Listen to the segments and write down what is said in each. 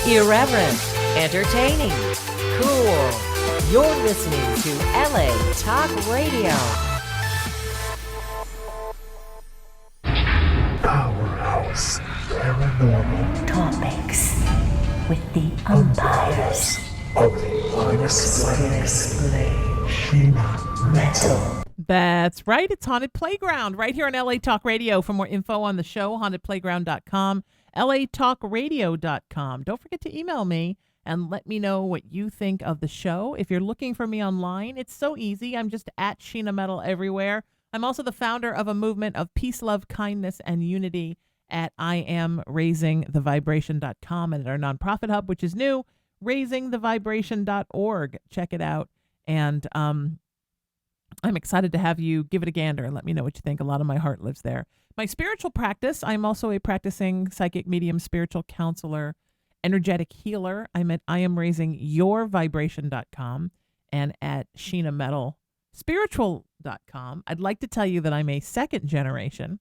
Irreverent, entertaining, cool. You're listening to LA Talk Radio. Powerhouse Paranormal Topics with the umpires of the Unexplained Sheena Metal. That's right. It's Haunted Playground right here on LA Talk Radio. For more info on the show, hauntedplayground.com, latalkradio.com. Don't forget to email me and let me know what you think of the show. If you're looking for me online, it's so easy. I'm just at Sheena Metal everywhere. I'm also the founder of a movement of peace, love, kindness, and unity at IamRaisingTheVibration.com and at our nonprofit hub, which is new, raisingthevibration.org. Check it out. And I'm excited to have you give it a gander and let me know what you think. A lot of my heart lives there. My spiritual practice, I'm also a practicing psychic medium, spiritual counselor, energetic healer. I'm at IamRaisingYourVibration.com and at SheenaMetalSpiritual.com. I'd like to tell you that I'm a second generation,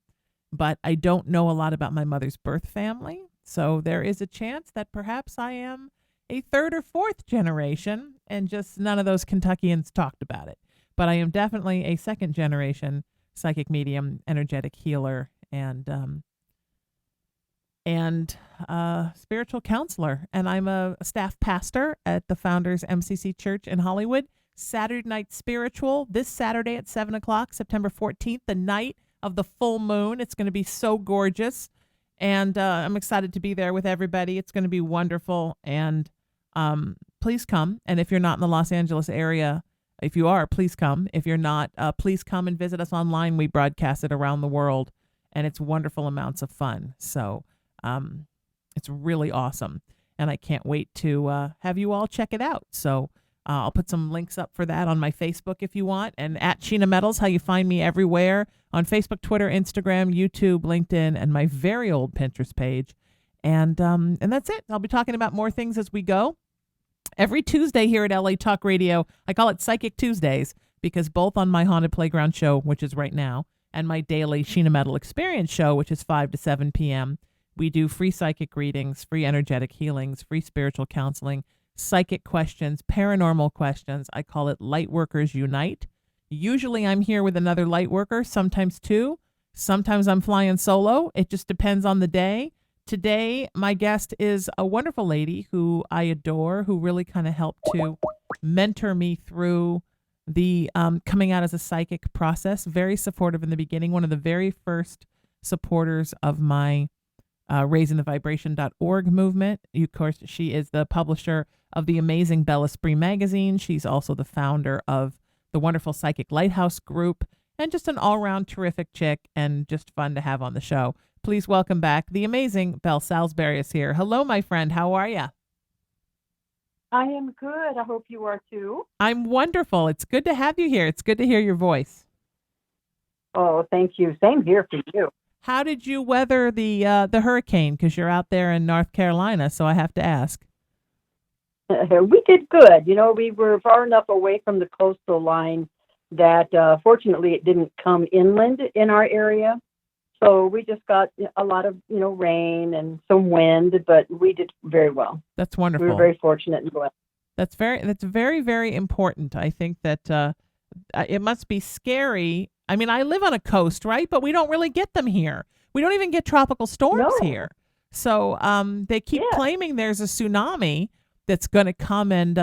but I don't know a lot about my mother's birth family. So there is a chance that perhaps I am a third or fourth generation, and just none of those Kentuckians talked about it. But I am definitely a second generation psychic medium, energetic healer, and spiritual counselor. And I'm a staff pastor at the Founders MCC Church in Hollywood. Saturday Night Spiritual this Saturday at 7 o'clock, September 14th, the night of the full moon. It's going to be so gorgeous. And I'm excited to be there with everybody. It's going to be wonderful. And please come. And if you're not in the Los Angeles area, if you are, please come. If you're not, please come and visit us online. We broadcast it around the world, and it's wonderful amounts of fun. So it's really awesome, and I can't wait to have you all check it out. So I'll put some links up for that on my Facebook if you want, and at Sheena Metals, how you find me everywhere on Facebook, Twitter, Instagram, YouTube, LinkedIn, and my very old Pinterest page. And that's it. I'll be talking about more things as we go. Every Tuesday here at LA Talk Radio, I call it Psychic Tuesdays because both on my Haunted Playground show, which is right now, and my daily Sheena Metal Experience show, which is 5 to 7 p.m., we do free psychic readings, free energetic healings, free spiritual counseling, psychic questions, paranormal questions. I call it Light Workers Unite. Usually I'm here with another light worker, sometimes two. Sometimes I'm flying solo. It just depends on the day. Today, my guest is a wonderful lady who I adore, who really kind of helped to mentor me through the coming out as a psychic process. Very supportive in the beginning. One of the very first supporters of my raisingthevibration.org movement. Of course, she is the publisher of the amazing Bella Spree magazine. She's also the founder of the wonderful Psychic Lighthouse group, and just an all-around terrific chick and just fun to have on the show. Please welcome back the amazing Belle Salisbury is here. Hello, my friend. How are you? I am good. I hope you are too. I'm wonderful. It's good to have you here. It's good to hear your voice. Oh, thank you. Same here for you. How did you weather the hurricane? Because you're out there in North Carolina, so I have to ask. We did good. You know, we were far enough away from the coastal line that fortunately it didn't come inland in our area. So we just got a lot of, rain and some wind, but we did very well. That's wonderful. We were very fortunate and blessed. That's very, very important. I think that it must be scary. I mean, I live on a coast, right? But we don't really get them here. We don't even get tropical storms here. So they keep claiming there's a tsunami that's going to come and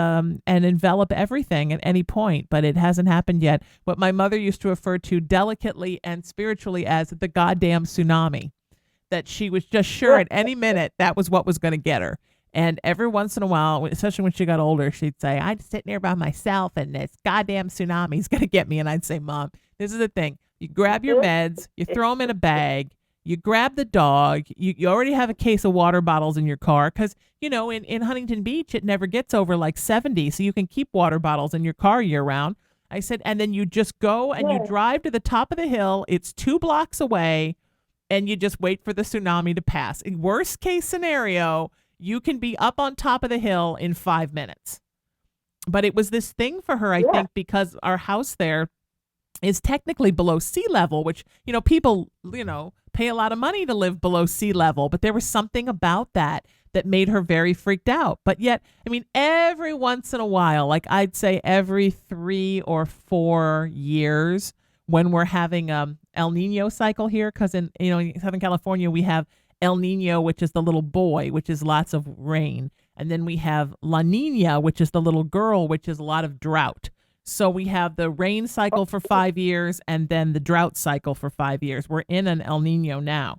envelop everything at any point, but it hasn't happened yet. What my mother used to refer to delicately and spiritually as the goddamn tsunami, that she was just sure at any minute that was what was going to get her. And every once in a while, especially when she got older, she'd say, I'd sit there by myself and this goddamn tsunami's going to get me. And I'd say, Mom, this is the thing. You grab your meds, you throw them in a bag, you grab the dog, you already have a case of water bottles in your car because, in Huntington Beach, it never gets over like 70, so you can keep water bottles in your car year round. I said, and then you just go and you drive to the top of the hill. It's 2 blocks away, and you just wait for the tsunami to pass. In worst case scenario, you can be up on top of the hill in 5 minutes. But it was this thing for her, I think, because our house there is technically below sea level, which, people, pay a lot of money to live below sea level. But there was something about that that made her very freaked out. But yet, I mean, every once in a while, like I'd say every 3 or 4 years, when we're having El Nino cycle here, because in Southern California we have El Nino, which is the little boy, which is lots of rain, and then we have La Nina, which is the little girl, which is a lot of drought. So we have the rain cycle for 5 years and then the drought cycle for 5 years. We're in an El Nino now.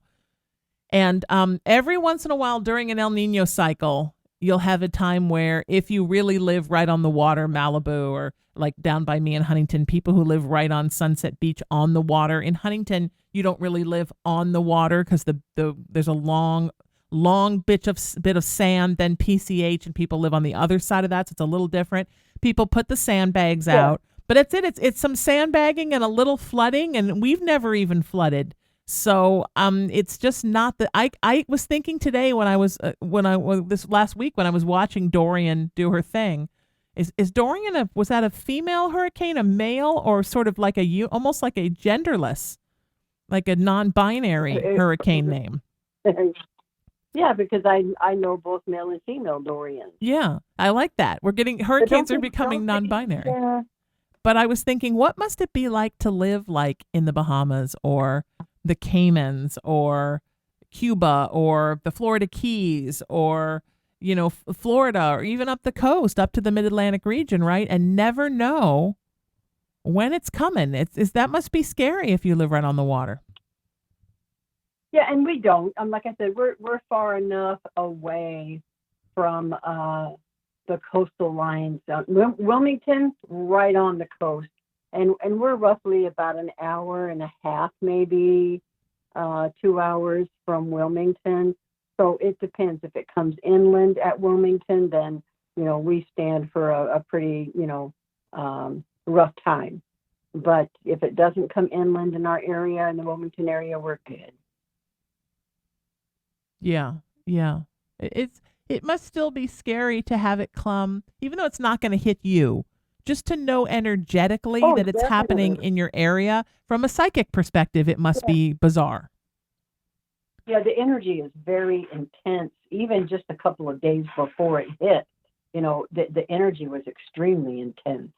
And every once in a while during an El Nino cycle, you'll have a time where if you really live right on the water, Malibu, or like down by me in Huntington, people who live right on Sunset Beach on the water. In Huntington, you don't really live on the water because there's a long bit of sand, then PCH, and people live on the other side of that, so it's a little different. People put the sandbags out, but it's some sandbagging and a little flooding, and we've never even flooded. So it's just not that. I was thinking today when I was this last week when I was watching Dorian do her thing, is Dorian was that a female hurricane, a male, or sort of like almost like a genderless, like a non-binary hurricane name? Yeah, because I know both male and female Dorians. Yeah, I like that. Hurricanes are becoming non-binary. Yeah. But I was thinking, what must it be like to live like in the Bahamas or the Caymans or Cuba or the Florida Keys or, Florida, or even up the coast, up to the Mid-Atlantic region, right? And never know when it's coming. That must be scary if you live right on the water. Yeah, and we don't. Like I said, we're far enough away from the coastal lines. Wilmington, right on the coast, and we're roughly about an hour and a half, maybe 2 hours from Wilmington. So it depends. If it comes inland at Wilmington, then we stand for a pretty rough time. But if it doesn't come inland in our area, in the Wilmington area, we're good. Yeah. It must still be scary to have it come, even though it's not going to hit you, just to know energetically that it's happening in your area. From a psychic perspective, it must be bizarre. Yeah, the energy is very intense. Even just a couple of days before it hit, the energy was extremely intense.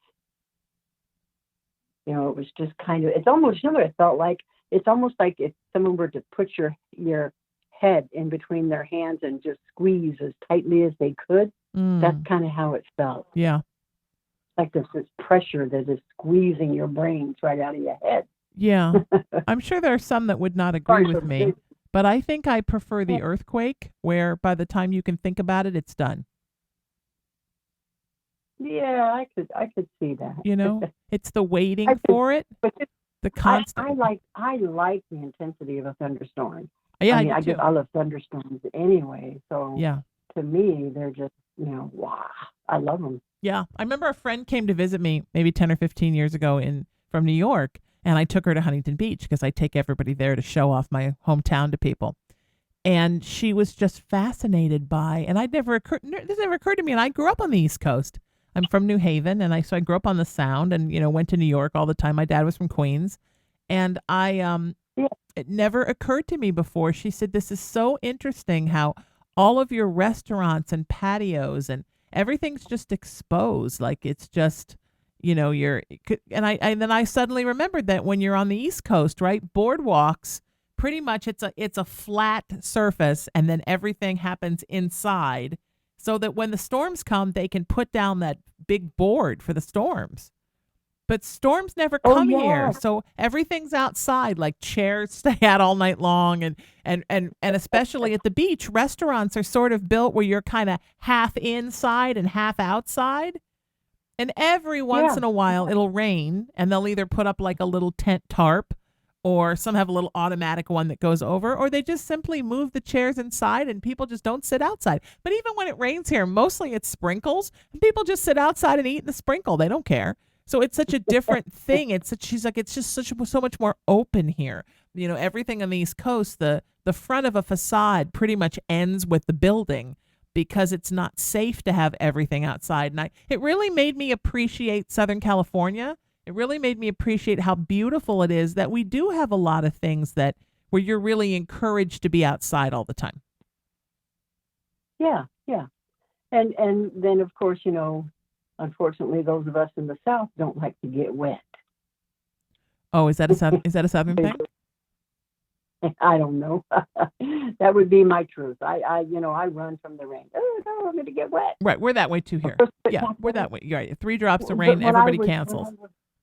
It was just it's almost, what it felt like. It's almost like if someone were to put your head in between their hands and just squeeze as tightly as they could. That's kind of how it felt. Yeah. Like there's this pressure that is squeezing your brains right out of your head. Yeah. I'm sure there are some that would not agree with me, but I think I prefer the earthquake, where by the time you can think about it, it's done. Yeah, I could see that. It's the waiting for it. But the constant. I like the intensity of a thunderstorm. Yeah, I love thunderstorms anyway. So yeah, to me, they're just wow. I love them. Yeah, I remember a friend came to visit me maybe 10 or 15 years ago from New York, and I took her to Huntington Beach because I take everybody there to show off my hometown to people. And she was just fascinated by, and this never occurred to me. And I grew up on the East Coast. I'm from New Haven, and so I grew up on the Sound, and went to New York all the time. My dad was from Queens, and it never occurred to me before. She said, "This is so interesting how all of your restaurants and patios and everything's just exposed. Like it's just, and then I suddenly remembered that when you're on the East Coast, right, boardwalks, pretty much it's a flat surface, and then everything happens inside, so that when the storms come, they can put down that big board for the storms. But storms never come here, so everything's outside. Like chairs stay out all night long, and especially at the beach, restaurants are sort of built where you're kind of half inside and half outside. And every once in a while, it'll rain, and they'll either put up like a little tent tarp, or some have a little automatic one that goes over, or they just simply move the chairs inside, and people just don't sit outside. But even when it rains here, mostly it's sprinkles, and people just sit outside and eat the sprinkle. They don't care. So it's such a different thing. She's like, it's just so much more open here. Everything on the East Coast, the front of a facade pretty much ends with the building because it's not safe to have everything outside. And it really made me appreciate Southern California. It really made me appreciate how beautiful it is that we do have a lot of things where you're really encouraged to be outside all the time. Yeah, yeah. And then of course, unfortunately, those of us in the South don't like to get wet. Oh, is that a southern thing? I don't know. That would be my truth. I run from the rain. Oh no, I'm going to get wet. Right, we're that way too here. Yeah, we're that way. You're right. 3 drops of But rain, everybody cancels.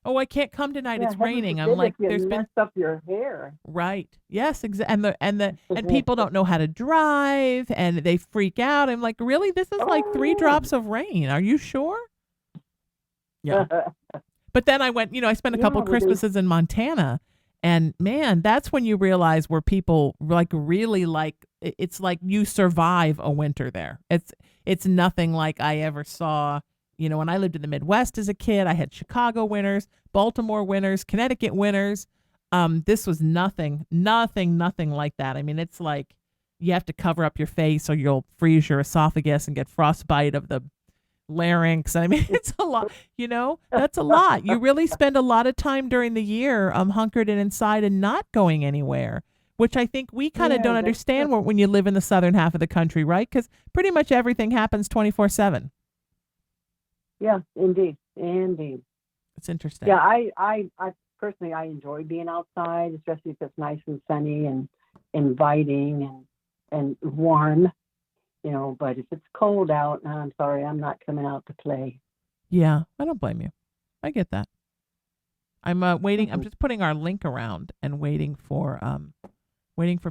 Oh, I can't come tonight. yeah, It's heaven raining. I'm forbid like, if you there's mess been up your hair. right. Yes, and people don't know how to drive and they freak out. I'm like, really? This is like three Oh, drops of rain. Are you sure? Yeah. yeah. But then I went, I spent a couple Well, Christmases in Montana, and man, that's when you realize where people like really like it's like you survive a winter there. It's nothing like I ever saw. When I lived in the Midwest as a kid, I had Chicago winters, Baltimore winters, Connecticut winters. This was nothing like that. I mean, it's like you have to cover up your face or you'll freeze your esophagus and get frostbite of the larynx. I mean, it's a lot, that's a lot. You really spend a lot of time during the year hunkered in inside and not going anywhere, which I think we kind of don't understand when you live in the southern half of the country, right? Because pretty much everything happens 24/7. Yeah, indeed. Indeed. It's interesting. Yeah, I personally, I enjoy being outside, especially if it's nice and sunny and inviting and warm, but if it's cold out, I'm sorry, I'm not coming out to play. Yeah, I don't blame you. I get that. I'm waiting. I'm Mhm. just putting our link around and waiting for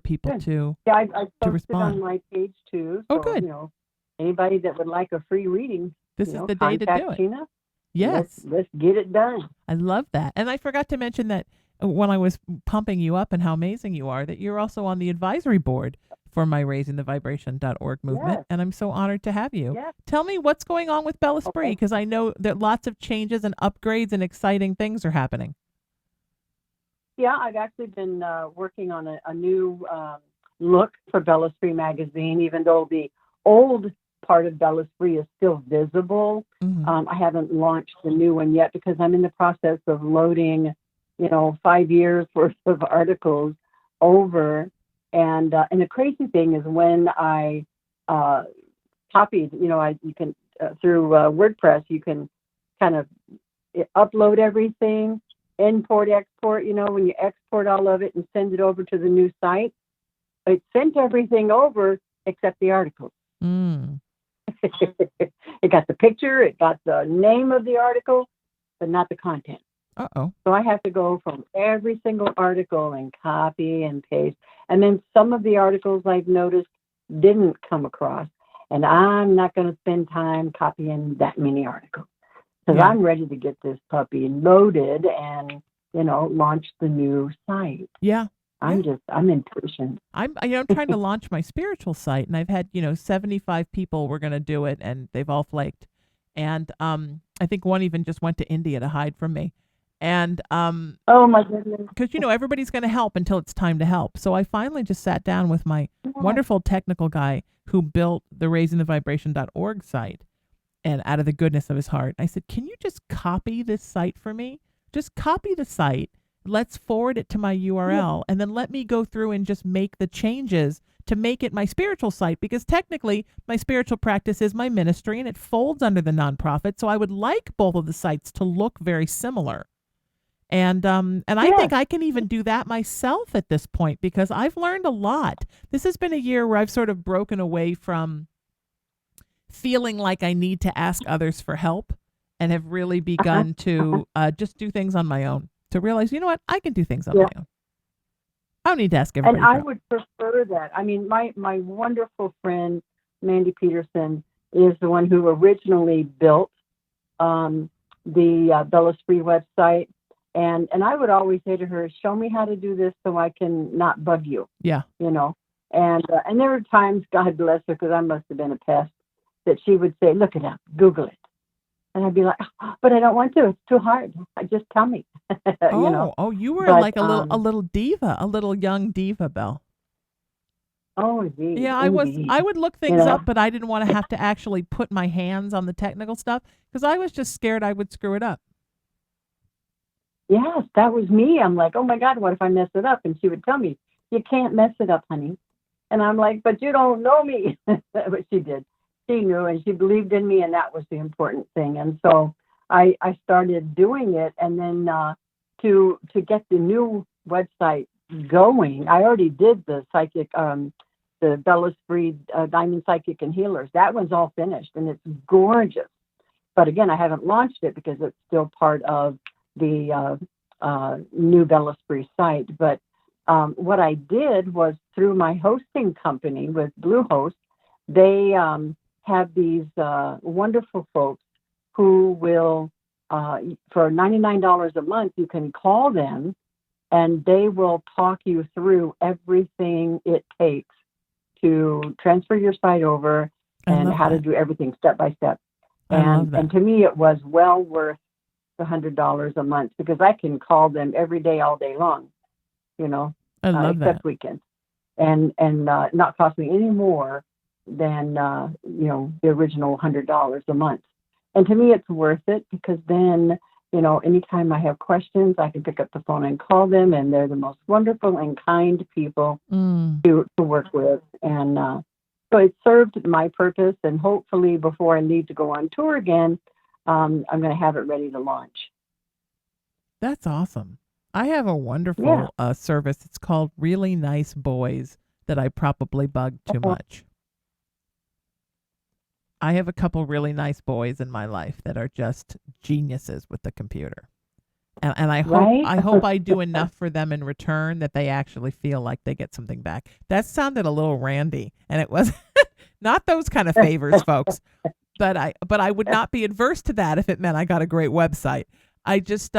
people Good. to Yeah, I posted respond. on my page too. Oh, So, good. anybody that would like a free reading, This is the day to contact do it. Sheena. Yes. Let's get it done. I love that. And I forgot to mention that when I was pumping you up and how amazing you are, that you're also on the advisory board for my raisingthevibration.org movement. Yes. And I'm so honored to have you. Yes. Tell me what's going on with Bella Spree, Okay. because I know that lots of changes and upgrades and exciting things are happening. Yeah, I've actually been working on a new look for Bella Spree magazine, even though the old part of Bella Spree is still visible. Mhm. I haven't launched the new one yet because I'm in the process of loading, 5 years worth of articles over. And the crazy thing is when I copied, you can through WordPress, you can kind of upload everything, import, export. When you export all of it and send it over to the new site, it sent everything over except the articles. Mm. It got the picture, it got the name of the article, but not the content. Uh-oh. So I have to go from every single article and copy and paste. And then some of the articles I've noticed didn't come across. And I'm not going to spend time copying that many articles because Yeah. I'm ready to get this puppy loaded and, launch the new site. Yeah. I'm impatient. I'm trying to launch my spiritual site, and I've had 75 people were going to do it, and they've all flaked. And I think one even just went to India to hide from me. And Oh my goodness. because everybody's going to help until it's time to help. So I finally just sat down with my wonderful technical guy who built the raisingthevibration.org site, and out of the goodness of his heart, I said, "Can you just copy this site for me? Just copy the site. Let's forward it to my URL, and then let me go through and just make the changes to make it my spiritual site, because technically my spiritual practice is my ministry and it folds under the nonprofit. So I would like both of the sites to look very similar. And I Yes. think I can even do that myself at this point, because I've learned a lot. This has been a year where I've sort of broken away from feeling like I need to ask others for help, and have really begun to just do things on my own. To realize, you know what, I can do things on my own. I don't need to ask everybody. And I for help. would prefer that. I mean, my wonderful friend, Mandy Peterson, is the one who originally built the Bella Spree website. And I would always say to her, show me how to do this so I can not bug you. Yeah. And there were times, God bless her, because I must have been a pest, that she would say, look it up, Google it. And I'd be like, but I don't want to. It's too hard. Just tell me. You were But, like a little diva, a little young diva, Belle. Oh, indeed. Yeah, I was. Indeed. I would look things up, but I didn't want to have to actually put my hands on the technical stuff because I was just scared I would screw it up. Yes, that was me. I'm like, oh my God, what if I mess it up? And she would tell me, you can't mess it up, honey. And I'm like, but you don't know me. But she did. She knew, and she believed in me, and that was the important thing. And so I started doing it, and then to get the new website going, I already did the psychic, the Bella's Breed Diamond Psychic and Healers. That one's all finished, and it's gorgeous. But again, I haven't launched it because it's still part of the new Bella's Breed site. But what I did was through my hosting company with Bluehost, they have these wonderful folks who will, for $99 a month, you can call them and they will talk you through everything it takes to transfer your site over and how to do everything step by step. And to me, it was well worth the $100 a month because I can call them every day, all day long, you know, I love except that. weekends, and not cost me any more than you know, the original $100 a month. And to me, it's worth it because then, you know, anytime I have questions, I can pick up the phone and call them, and they're the most wonderful and kind people to work with. And so it served my purpose, and hopefully before I leave to go on tour again, I'm going to have it ready to launch. That's awesome. I have a wonderful service. It's called Really Nice Boys that I probably bug too much. I have a couple really nice boys in my life that are just geniuses with the computer. And I hope I do enough for them in return that they actually feel like they get something back. That sounded a little randy, and it was not those kind of favors, folks. But I would not be adverse to that if it meant I got a great website. I just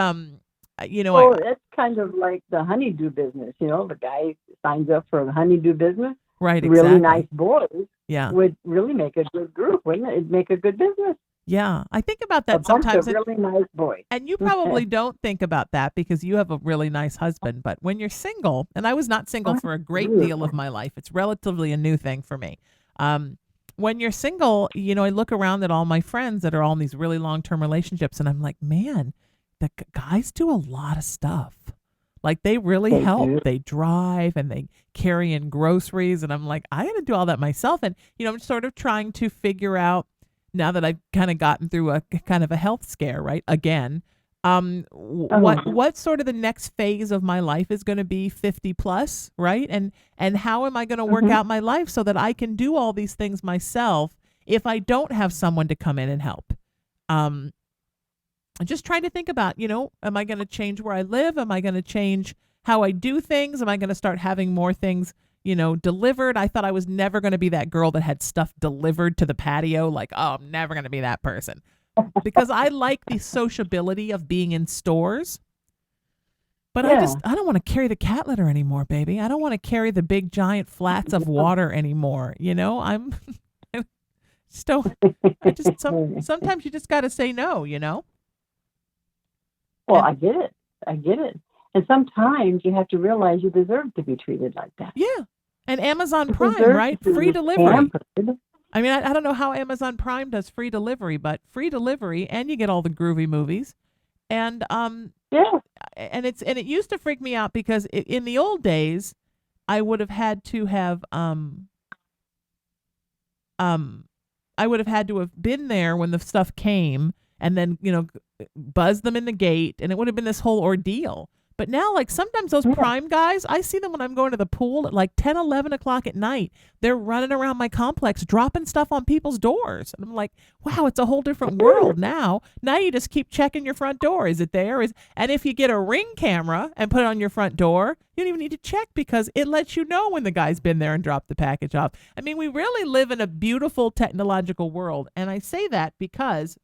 you know, well, it's kind of like the honeydew business. You know, the guy signs up for the honeydew business. Right, exactly. Really nice boys. Yeah, would really make a good group, wouldn't it? It'd make a good business. Yeah, I think about that a bunch sometimes. Of really nice boys. And you probably don't think about that because you have a really nice husband. But when you're single, and I was not single for a great deal of my life, it's relatively a new thing for me. When you're single, you know, I look around at all my friends that are all in these really long-term relationships, and I'm like, man, the guys do a lot of stuff. Like they really help. Do. They drive and they carry in groceries. And I'm like, I got to do all that myself. And, you know, I'm sort of trying to figure out now that I've kind of gotten through a kind of a health scare, right? Again, what sort of the next phase of my life is going to be 50 plus, right? And how am I going to work out my life so that I can do all these things myself if I don't have someone to come in and help? I'm just trying to think about, you know, am I going to change where I live? Am I going to change how I do things? Am I going to start having more things, you know, delivered? I thought I was never going to be that girl that had stuff delivered to the patio. Like, oh, I'm never going to be that person. Because I like the sociability of being in stores. But I don't want to carry the cat litter anymore, baby. I don't want to carry the big giant flats of water anymore. You know, sometimes you just got to say no, you know? Well, I get it. And sometimes you have to realize you deserve to be treated like that. Yeah. And Amazon Prime, right? Free delivery. Pampered. I mean, I don't know how Amazon Prime does free delivery, but free delivery, and you get all the groovy movies. And and it used to freak me out because in the old days, I would have had to have been there when the stuff came, and then, you know, buzz them in the gate, and it would have been this whole ordeal. But now, like, sometimes those Prime guys, I see them when I'm going to the pool at like 10, 11 o'clock at night. They're running around my complex, dropping stuff on people's doors. And I'm like, wow, it's a whole different world now. Now you just keep checking your front door. Is it there? And if you get a Ring camera and put it on your front door, you don't even need to check because it lets you know when the guy's been there and dropped the package off. I mean, we really live in a beautiful technological world. And I say that because,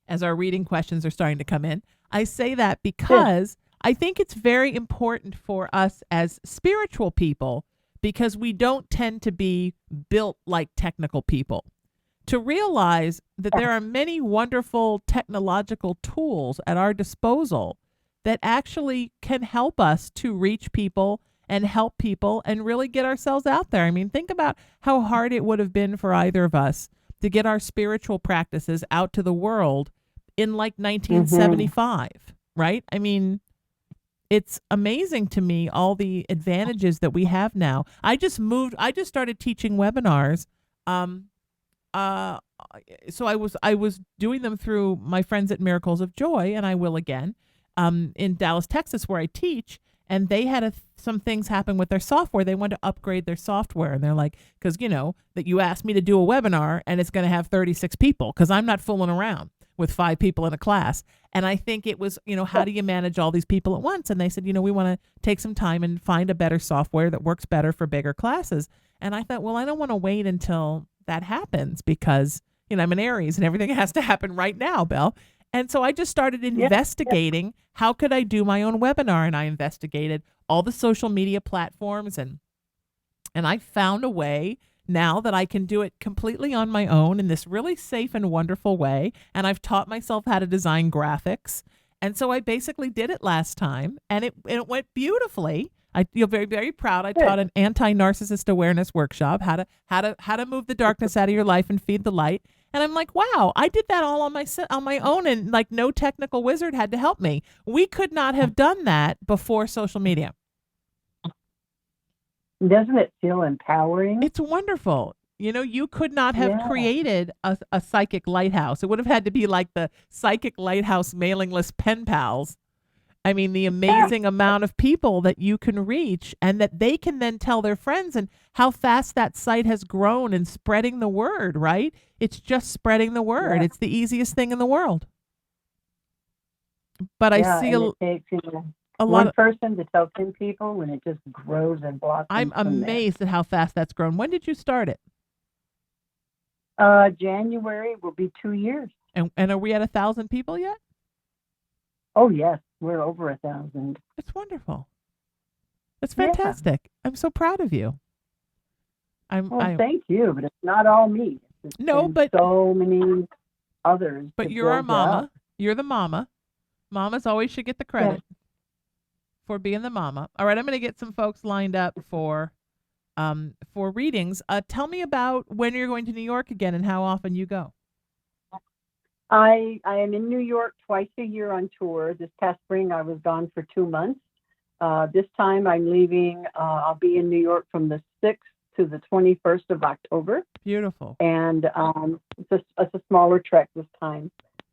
as our reading questions are starting to come in, I say that because I think it's very important for us as spiritual people, because we don't tend to be built like technical people, to realize that there are many wonderful technological tools at our disposal that actually can help us to reach people and help people and really get ourselves out there. I mean, think about how hard it would have been for either of us to get our spiritual practices out to the world in like 1975, right? I mean, it's amazing to me all the advantages that we have now. I just started teaching webinars. Um, uh, so I was doing them through my friends at Miracles of Joy, and I will again, in Dallas, Texas, where I teach. And they had some things happen with their software. They wanted to upgrade their software, and they're like, because that you asked me to do a webinar, and it's going to have 36 people, because I'm not fooling around with 5 people in a class. And I think it was, how do you manage all these people at once? And they said, we want to take some time and find a better software that works better for bigger classes. And I thought, well, I don't want to wait until that happens, because, I'm an Aries and everything has to happen right now, Belle. And so I just started investigating how could I do my own webinar, and I investigated all the social media platforms, and I found a way now that I can do it completely on my own in this really safe and wonderful way. And I've taught myself how to design graphics. And so I basically did it last time, and it went beautifully. I feel very, very proud. I taught an anti-narcissist awareness workshop, how to move the darkness out of your life and feed the light. And I'm like, wow, I did that all on my own, and like no technical wizard had to help me. We could not have done that before social media. Doesn't it feel empowering? It's wonderful. You could not have created a psychic lighthouse. It would have had to be like the psychic lighthouse mailing list pen pals. I mean, the amazing amount of people that you can reach, and that they can then tell their friends, and how fast that site has grown and spreading the word, right? It's just spreading the word. Yeah. It's the easiest thing in the world. But I see it takes, a one lot person to tell 10 people, and it just grows and blossoms. I'm amazed at how fast that's grown. When did you start it? January will be 2 years. And are we at 1,000 people yet? Oh, yes. We're over 1,000. It's wonderful. That's fantastic. Yeah. I'm so proud of you. Thank you, but it's not all me. But so many others. But you're our mama. You're the mama. Mamas always should get the credit for being the mama. All right, I'm going to get some folks lined up for readings. Tell me about when you're going to New York again and how often you go. I am in New York twice a year on tour. This past spring, I was gone for 2 months. This time, I'm leaving. I'll be in New York from the 6th to the 21st of October. Beautiful. And it's a smaller trek this time.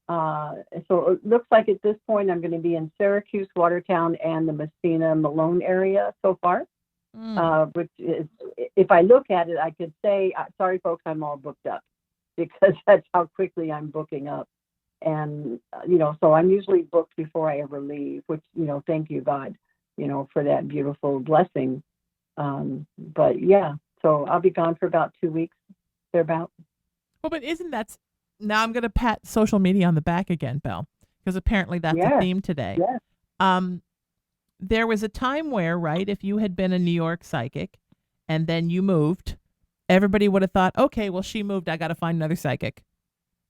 So it looks like at this point, I'm going to be in Syracuse, Watertown, and the Messina, Malone area so far. Which is, if I look at it, I could say, sorry, folks, I'm all booked up, because that's how quickly I'm booking up. And, so I'm usually booked before I ever leave, which, thank you, God, for that beautiful blessing. But yeah, so I'll be gone for about 2 weeks, thereabout. Well, but now I'm going to pat social media on the back again, Belle, because apparently that's a theme today. Yes. There was a time where, right, if you had been a New York psychic and then you moved, everybody would have thought, okay, well, she moved, I got to find another psychic.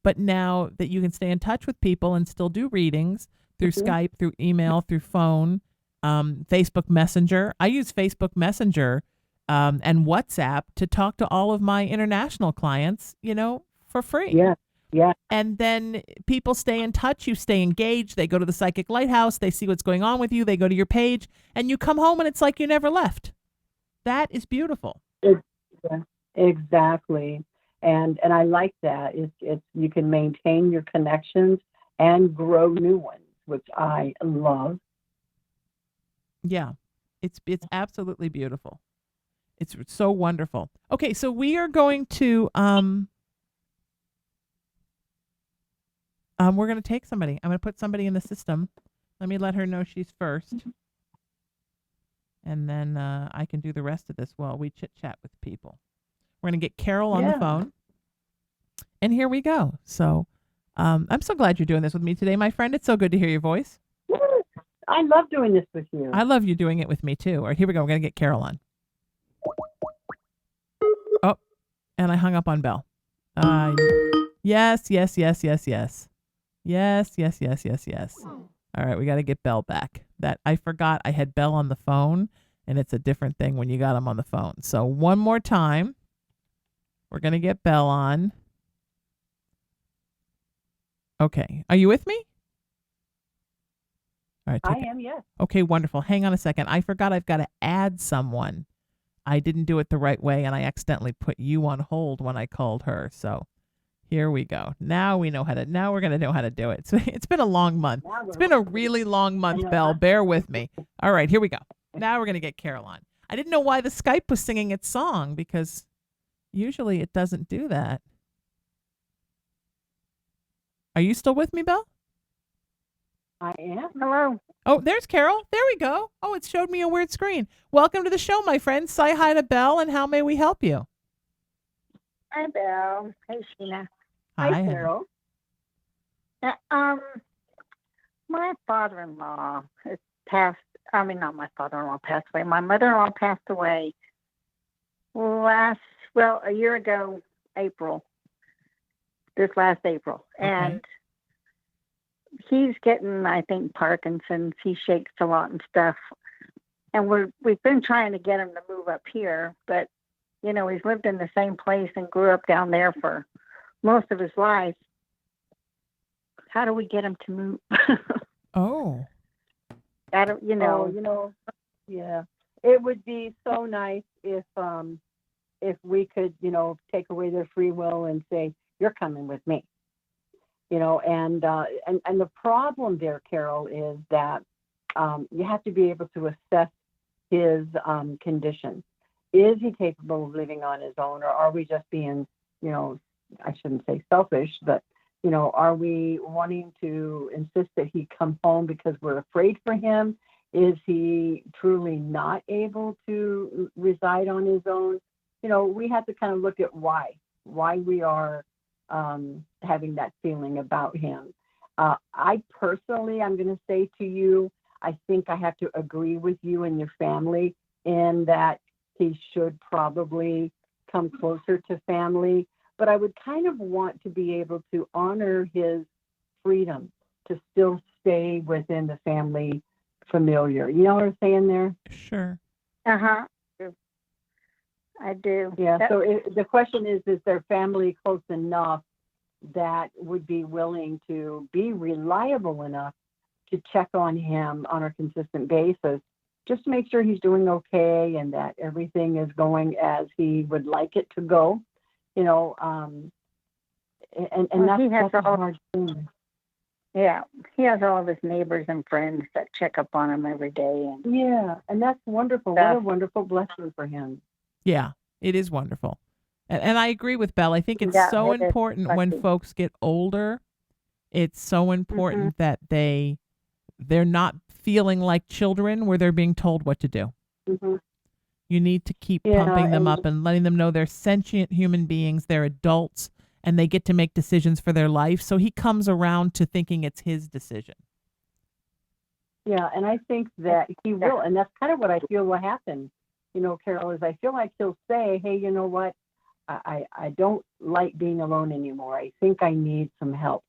But now that you can stay in touch with people and still do readings through Skype, through email, through phone, Facebook Messenger. I use Facebook Messenger and WhatsApp to talk to all of my international clients, for free. Yeah. Yeah. And then people stay in touch, you stay engaged, they go to the Psychic Lighthouse, they see what's going on with you, they go to your page, and you come home and it's like you never left. That is beautiful. Exactly. And I like that. It's you can maintain your connections and grow new ones, which I love. Yeah. It's absolutely beautiful. It's so wonderful. Okay, so we are going to we're going to take somebody. I'm going to put somebody in the system. Let me let her know she's first. And then I can do the rest of this while we chit-chat with people. We're going to get Carol on the phone. And here we go. So I'm so glad you're doing this with me today, my friend. It's so good to hear your voice. I love doing this with you. I love you doing it with me, too. All right, here we go. We're going to get Carol on. Oh, and I hung up on Belle. Yes. Yes. All right, we got to get Belle back. That I forgot I had Belle on the phone, and it's a different thing when you got him on the phone. So one more time, we're going to get Belle on. Okay, are you with me? All right. I Take it. am, yes. Okay, wonderful. Hang on a second. I forgot I've got to add someone. I didn't do it the right way, and I accidentally put you on hold when I called her. So here we go. Now we're going to know how to do it. So it's been a long month. Now It's we're- been a really long month, know, Belle. huh? Bear with me. All right, here we go. Now we're going to get Carol on. I didn't know why the Skype was singing its song because usually it doesn't do that. Are you still with me, Belle? I am. Hello. Oh, there's Carol. There we go. Oh, it showed me a weird screen. Welcome to the show, my friend. Say hi to Belle, and how may we help you? Hi, Bill. Hey, Sheena. Hi, honey. Carol. My father-in-law has passed. I mean, not my father-in-law passed away. My mother-in-law passed away a year ago, April. This last April, and he's getting, I think, Parkinson's. He shakes a lot and stuff. And we've been trying to get him to move up here, but he's lived in the same place and grew up down there for most of his life. How do we get him to move? Oh. I don't, Yeah. It would be so nice if we could, take away their free will and say, you're coming with me. And the problem there, Carol, is that you have to be able to assess his condition. Is he capable of living on his own, or are we just being, I shouldn't say selfish, but, are we wanting to insist that he come home because we're afraid for him? Is he truly not able to reside on his own? We have to kind of look at why we are having that feeling about him. I personally, I'm going to say to you, I think I have to agree with you and your family in that he should probably come closer to family. But I would kind of want to be able to honor his freedom to still stay within the family familiar. You know what I'm saying there? Sure. Uh-huh. I do. Yeah. So the question is their family close enough that would be willing to be reliable enough to check on him on a consistent basis, just to make sure he's doing okay and that everything is going as he would like it to go, and that's a hard thing. Yeah, he has all of his neighbors and friends that check up on him every day. And that's wonderful. What a wonderful blessing for him. Yeah, it is wonderful. And I agree with Belle. I think it's so important when folks get older. It's so important that they're not feeling like children where they're being told what to do. Mm-hmm. You need to keep pumping them up and letting them know they're sentient human beings, they're adults, and they get to make decisions for their life. So he comes around to thinking it's his decision. Yeah, and I think that he will, and that's kind of what I feel will happen, Carol, is I feel like he'll say, hey, you know what, I don't like being alone anymore. I think I need some help.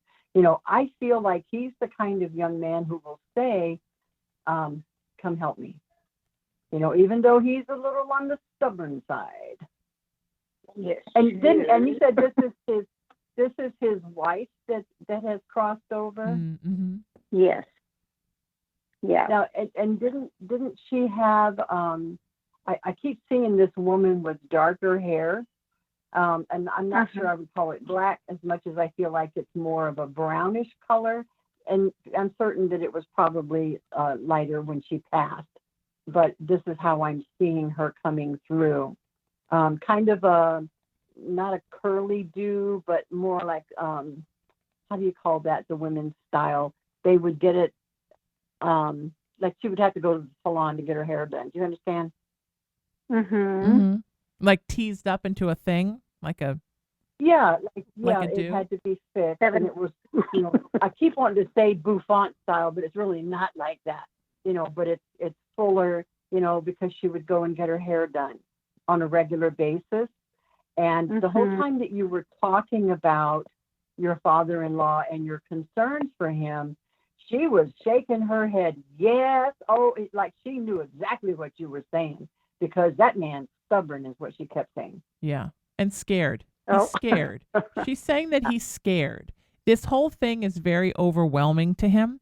I feel like he's the kind of young man who will say, come help me. Even though he's a little on the stubborn side. Yes. And you said this is his wife that has crossed over. Mm-hmm. Yes. Yeah. Now, and didn't she have? I keep seeing this woman with darker hair, and I'm not sure I would call it black as much as I feel like it's more of a brownish color. And I'm certain that it was probably lighter when she passed. But this is how I'm seeing her coming through. Kind of not a curly do, but more like, how do you call that, the women's style? They would get it, like she would have to go to the salon to get her hair done. Do you understand? Mm-hmm. Like teased up into a thing, like a... Yeah, like a do? It had to be fixed. And it was, I keep wanting to say bouffant style, but it's really not like that, but it's fuller, because she would go and get her hair done on a regular basis. And the whole time that you were talking about your father-in-law and your concerns for him, she was shaking her head. Yes. Oh, like she knew exactly what you were saying, because that man's stubborn is what she kept saying. Yeah. And scared. He's scared. She's saying that he's scared. This whole thing is very overwhelming to him.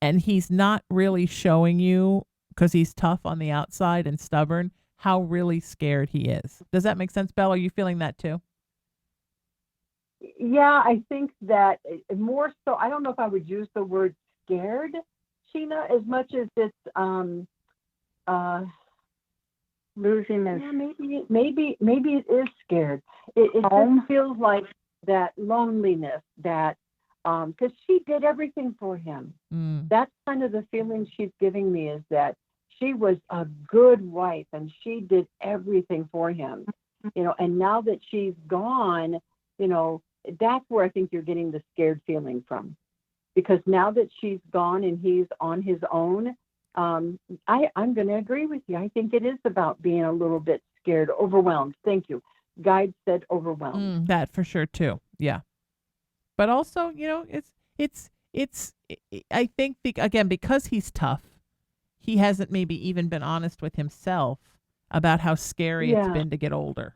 and he's not really showing you, because he's tough on the outside and stubborn, how really scared he is. Does that make sense, Belle? Are you feeling that too? Yeah, I think that more so, I don't know if I would use the word scared, Sheena, as much as it's uh Losing his yeah, maybe it is scared. It home. just feels like that loneliness, that because she did everything for him. Mm. That's kind of the feeling she's giving me, is that she was a good wife and she did everything for him, and now that she's gone, that's where I think you're getting the scared feeling from, because now that she's gone and he's on his own, I'm going to agree with you. I think it is about being a little bit scared, overwhelmed. Thank you. Guide said overwhelmed. That for sure too. Yeah. But also, it's I think again, because he's tough, he hasn't maybe even been honest with himself about how scary it's Yeah. been to get older.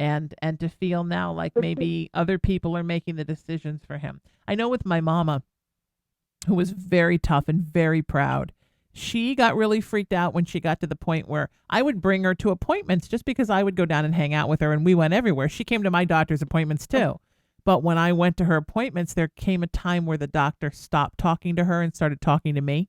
And to feel now like maybe other people are making the decisions for him. I know with my mama, who was very tough and very proud, she got really freaked out when she got to the point where I would bring her to appointments just because I would go down and hang out with her, and we went everywhere. She came to my doctor's appointments too. But when I went to her appointments, there came a time where the doctor stopped talking to her and started talking to me.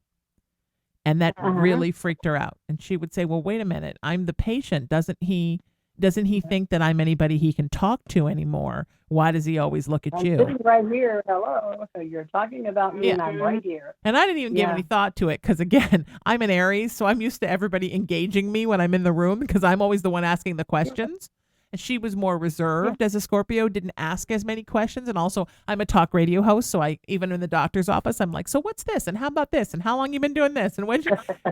And that really freaked her out. And she would say, well, wait a minute, I'm the patient. Doesn't he think that I'm anybody he can talk to anymore? Why does he always look at I'm you? sitting right here. Hello. So you're talking about me, and I'm right here. And I didn't even give any thought to it because, again, I'm an Aries, so I'm used to everybody engaging me when I'm in the room because I'm always the one asking the questions. And she was more reserved as a Scorpio, didn't ask as many questions. And also, I'm a talk radio host, so even in the doctor's office, I'm like, so what's this? And how about this? And how long you been doing this? And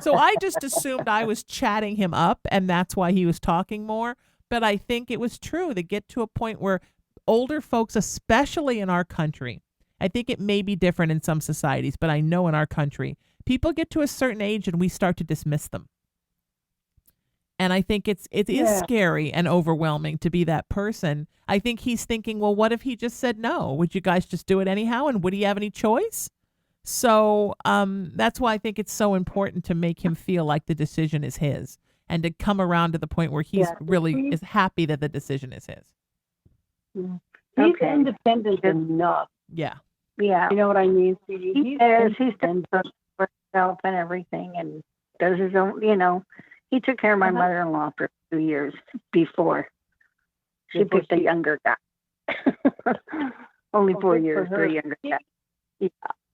so I just assumed I was chatting him up, and that's why he was talking more. But I think it was true to get to a point where older folks, especially in our country, I think it may be different in some societies, but I know in our country, people get to a certain age and we start to dismiss them. And I think it is scary and overwhelming to be that person. I think he's thinking, well, what if he just said no? Would you guys just do it anyhow? And would he have any choice? So that's why I think it's so important to make him feel like the decision is his, and to come around to the point where he's really is happy that the decision is his. He's independent enough. Yeah. Yeah. You know what I mean? He's done for himself and everything, and does his own, He took care of my mother-in-law for 2 years before. She picked a younger guy. Only 4 years for a younger guy. Yeah.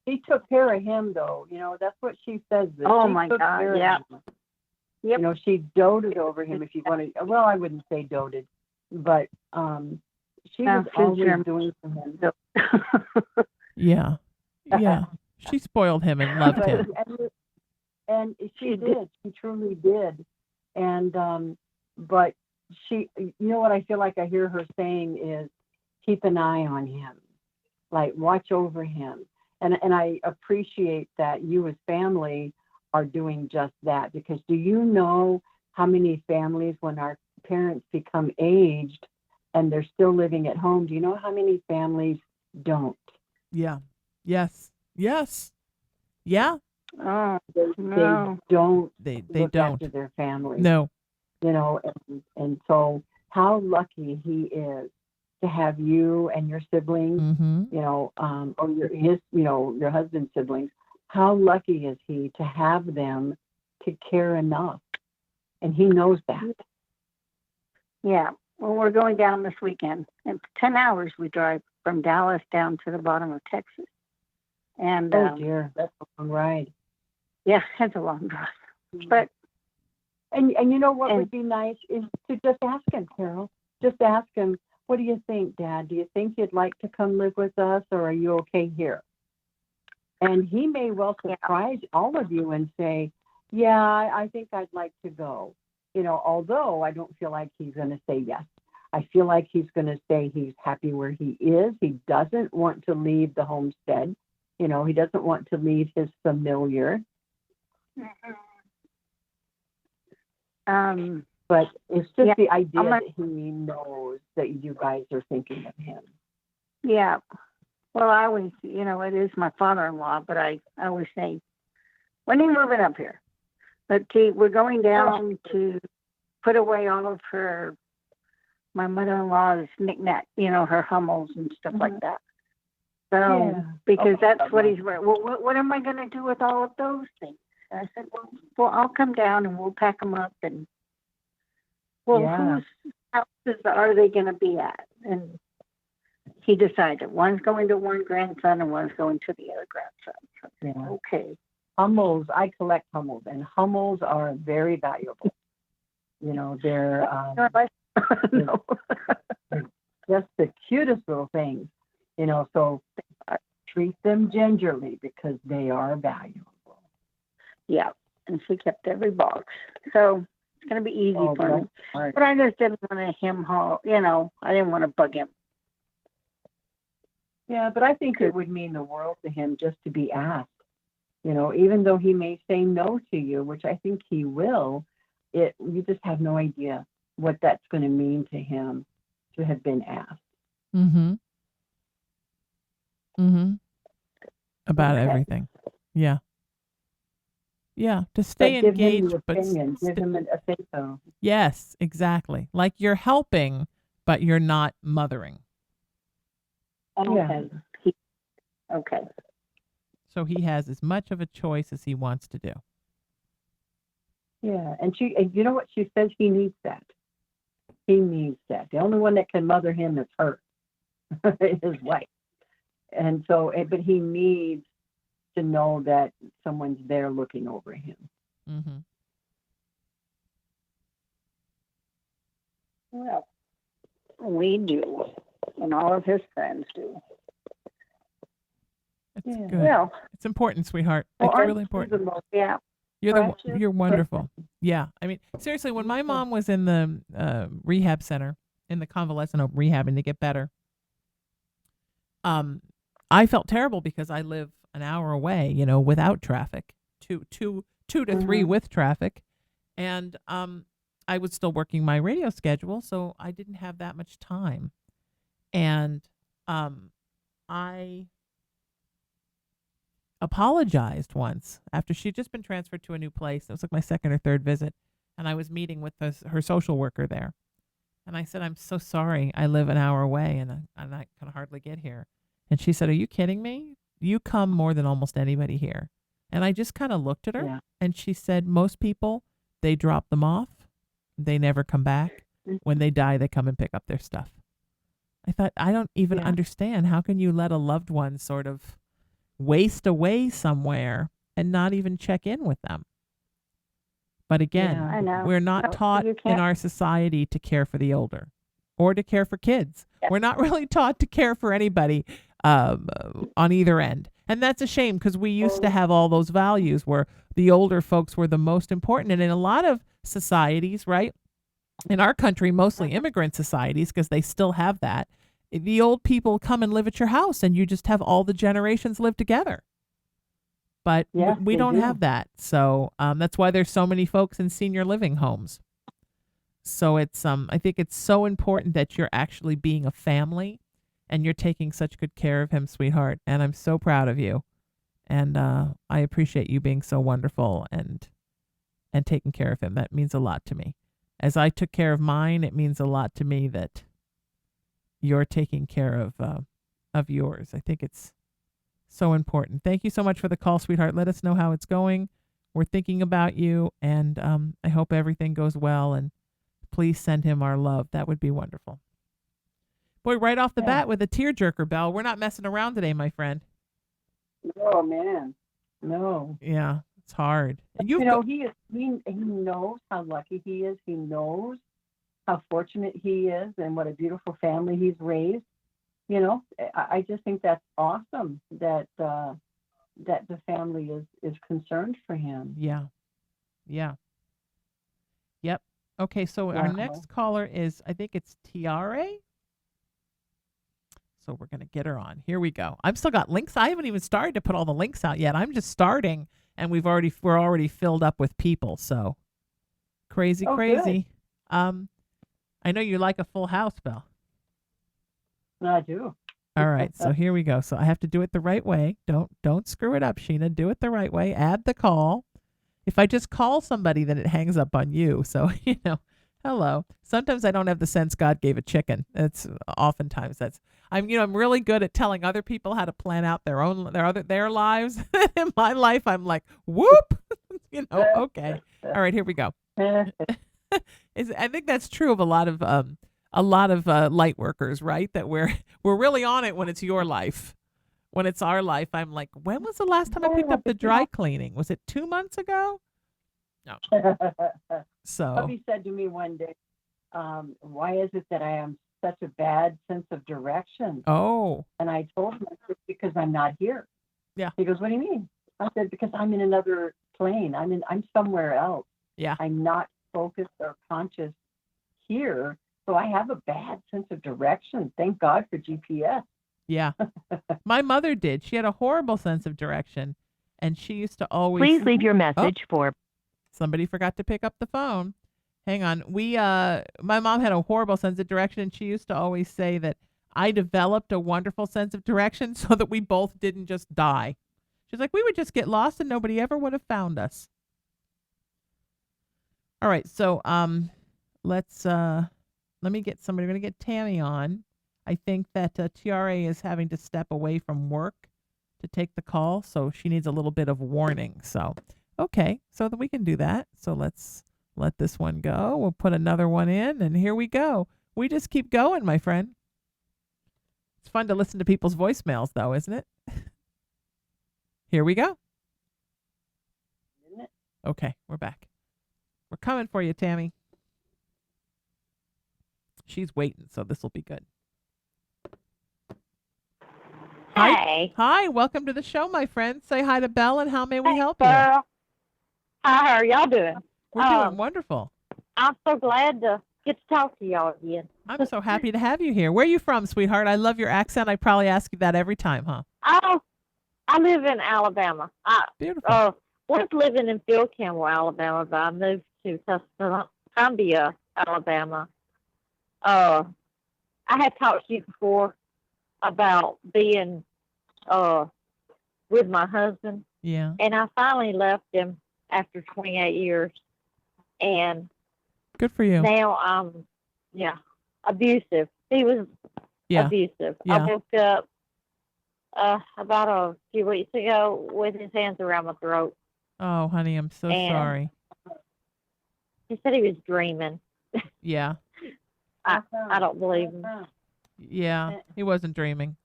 She took care of him, though. That's what she says. Oh, my God, yeah. Yep. She doted over him, if you want to. Well, I wouldn't say doted, but she was always doing for him. Yeah. Yeah. She spoiled him and loved him. And she did. She truly did. And but she, what I feel like I hear her saying is, keep an eye on him, like watch over him. And I appreciate that you as family are doing just that, because do you know how many families, when our parents become aged and they're still living at home, do you know how many families don't? Yeah. Yes. Yes. Yeah. Oh, They don't. They look don't. after their families. No. And so how lucky he is to have you and your siblings, or your husband's siblings. How lucky is he to have them to care enough? And he knows that. Yeah. Well, we're going down this weekend. And 10 hours we drive from Dallas down to the bottom of Texas. And oh dear, that's a long ride. Yeah, it's a long drive. But and you know what would be nice is to just ask him, Carol. Just ask him, what do you think, Dad? Do you think you'd like to come live with us, or are you okay here? And he may well surprise all of you and say, yeah, I think I'd like to go. Although I don't feel like he's going to say yes. I feel like he's going to say he's happy where he is. He doesn't want to leave the homestead. He doesn't want to leave his familiar. But it's just the idea that he knows that you guys are thinking of him. Yeah. Well, I always, it is my father-in-law, but I always say When are you moving up here? Let's see, we're going down to put away all of my mother-in-law's knick-knack, her Hummels and stuff like that. So, because that's what he's wearing. Well, what am I going to do with all of those things? And I said, well, I'll come down and we'll pack them up. And, whose houses are they going to be at? And he decided one's going to one grandson and one's going to the other grandson. So, okay. Hummels, I collect Hummels, and Hummels are very valuable. They're No. just the cutest little things, so treat them gingerly because they are valuable. Yeah, and she kept every box. So it's going to be easy for me. Right. But I just didn't want him haul, I didn't want to bug him. Yeah, but I think it would mean the world to him just to be asked. Even though he may say no to you, which I think he will, you just have no idea what that's going to mean to him to have been asked. Mm-hmm. Mm-hmm. About everything. Yeah. Yeah. To stay But give engaged, him but opinion. Give him a say-so. yes, exactly. Like you're helping, but you're not mothering. Okay. Okay. So he has as much of a choice as he wants to do. Yeah, and you know what she says? He needs that. He needs that. The only one that can mother him is her, his wife. And so, but he needs to know that someone's there looking over him. Mm-hmm. Well, we do, and all of his friends do. It's good. Well, it's important, sweetheart. It's really important. Yeah. You're wonderful. Yeah. I mean, seriously, when my mom was in the rehab center, in the convalescent home rehabbing to get better, I felt terrible because I live an hour away, without traffic, two to three with traffic. And I was still working my radio schedule, so I didn't have that much time. And I apologized once after she'd just been transferred to a new place. It was like my second or third visit, and I was meeting with her social worker there. And I said, I'm so sorry. I live an hour away, and I can hardly get here. And she said, are you kidding me? You come more than almost anybody here. And I just kind of looked at her, and she said, most people, they drop them off. They never come back. When they die, they come and pick up their stuff. I thought, I don't even understand. How can you let a loved one sort of waste away somewhere and not even check in with them? But again, we're not taught in our society to care for the older or to care for kids. We're not really taught to care for anybody on either end. And that's a shame because we used to have all those values where the older folks were the most important. And in a lot of societies, right, in our country, mostly immigrant societies, because they still have that, the old people come and live at your house and you just have all the generations live together. But we don't have that. So that's why there's so many folks in senior living homes. So it's I think it's so important that you're actually being a family and you're taking such good care of him, sweetheart. And I'm so proud of you. And I appreciate you being so wonderful and taking care of him. That means a lot to me. As I took care of mine, it means a lot to me that you're taking care of yours. I think it's so important. Thank you so much for the call, sweetheart. Let us know how it's going. We're thinking about you, and I hope everything goes well. And please send him our love. That would be wonderful. Boy, right off the bat with a tearjerker, Belle. We're not messing around today, my friend. Oh man, no. Yeah, it's hard. And he knows how lucky he is. He knows how fortunate he is, and what a beautiful family he's raised. I just think that's awesome that the family is concerned for him. Yeah. Yep. Okay, so our next caller is, I think it's Tiare. So we're going to get her on. Here we go. I've still got links. I haven't even started to put all the links out yet. I'm just starting, and we're already filled up with people. So crazy. Good. I know you like a full house, Belle. I do. All right, so here we go. So I have to do it the right way. Don't screw it up, Sheena. Do it the right way. Add the call. If I just call somebody, then it hangs up on you. So, hello. Sometimes I don't have the sense God gave a chicken. It's oftentimes I'm really good at telling other people how to plan out their lives. In my life, I'm like, whoop, okay. All right, here we go. I think that's true of a lot of light workers, right? That we're really on it when it's your life. When it's our life, I'm like, when was the last time I picked up the dry cleaning? Was it 2 months ago? No. So Hubby said to me one day, why is it that I am such a bad sense of direction? Oh. And I told him, it's because I'm not here. Yeah. He goes, what do you mean? I said, because I'm in another plane. I'm somewhere else. Yeah. I'm not focused or conscious here. So I have a bad sense of direction. Thank God for GPS. Yeah. My mother did. She had a horrible sense of direction. And she used to always... Please leave your message for... Somebody forgot to pick up the phone. Hang on. My mom had a horrible sense of direction, and she used to always say that I developed a wonderful sense of direction so that we both didn't just die. She's like, we would just get lost and nobody ever would have found us. All right. So let me get somebody. We're going to get Tammy on. I think that TRA is having to step away from work to take the call, so she needs a little bit of warning. So, okay, so that we can do that. So let's let this one go. We'll put another one in, and here we go. We just keep going, my friend. It's fun to listen to people's voicemails, though, isn't it? Here we go. Okay, we're back. We're coming for you, Tammy. She's waiting, so this will be good. Hey. Hi, welcome to the show, my friend. Say hi to Belle, and how may we help you? How are y'all doing? We're doing wonderful. I'm so glad to get to talk to y'all again. I'm so happy to have you here. Where are you from, sweetheart? I love your accent. I probably ask you that every time, huh? I live in Alabama. Beautiful. Was living in Phil Campbell, Alabama, but I moved to Cumbia, Alabama. I had talked to you before about being with my husband. Yeah. And I finally left him after 28 years. And good for you. now I'm, abusive. He was abusive. Yeah. I woke up about a few weeks ago with his hands around my throat. Oh, honey, I'm so sorry. He said he was dreaming. Yeah. I don't believe him. Yeah, he wasn't dreaming.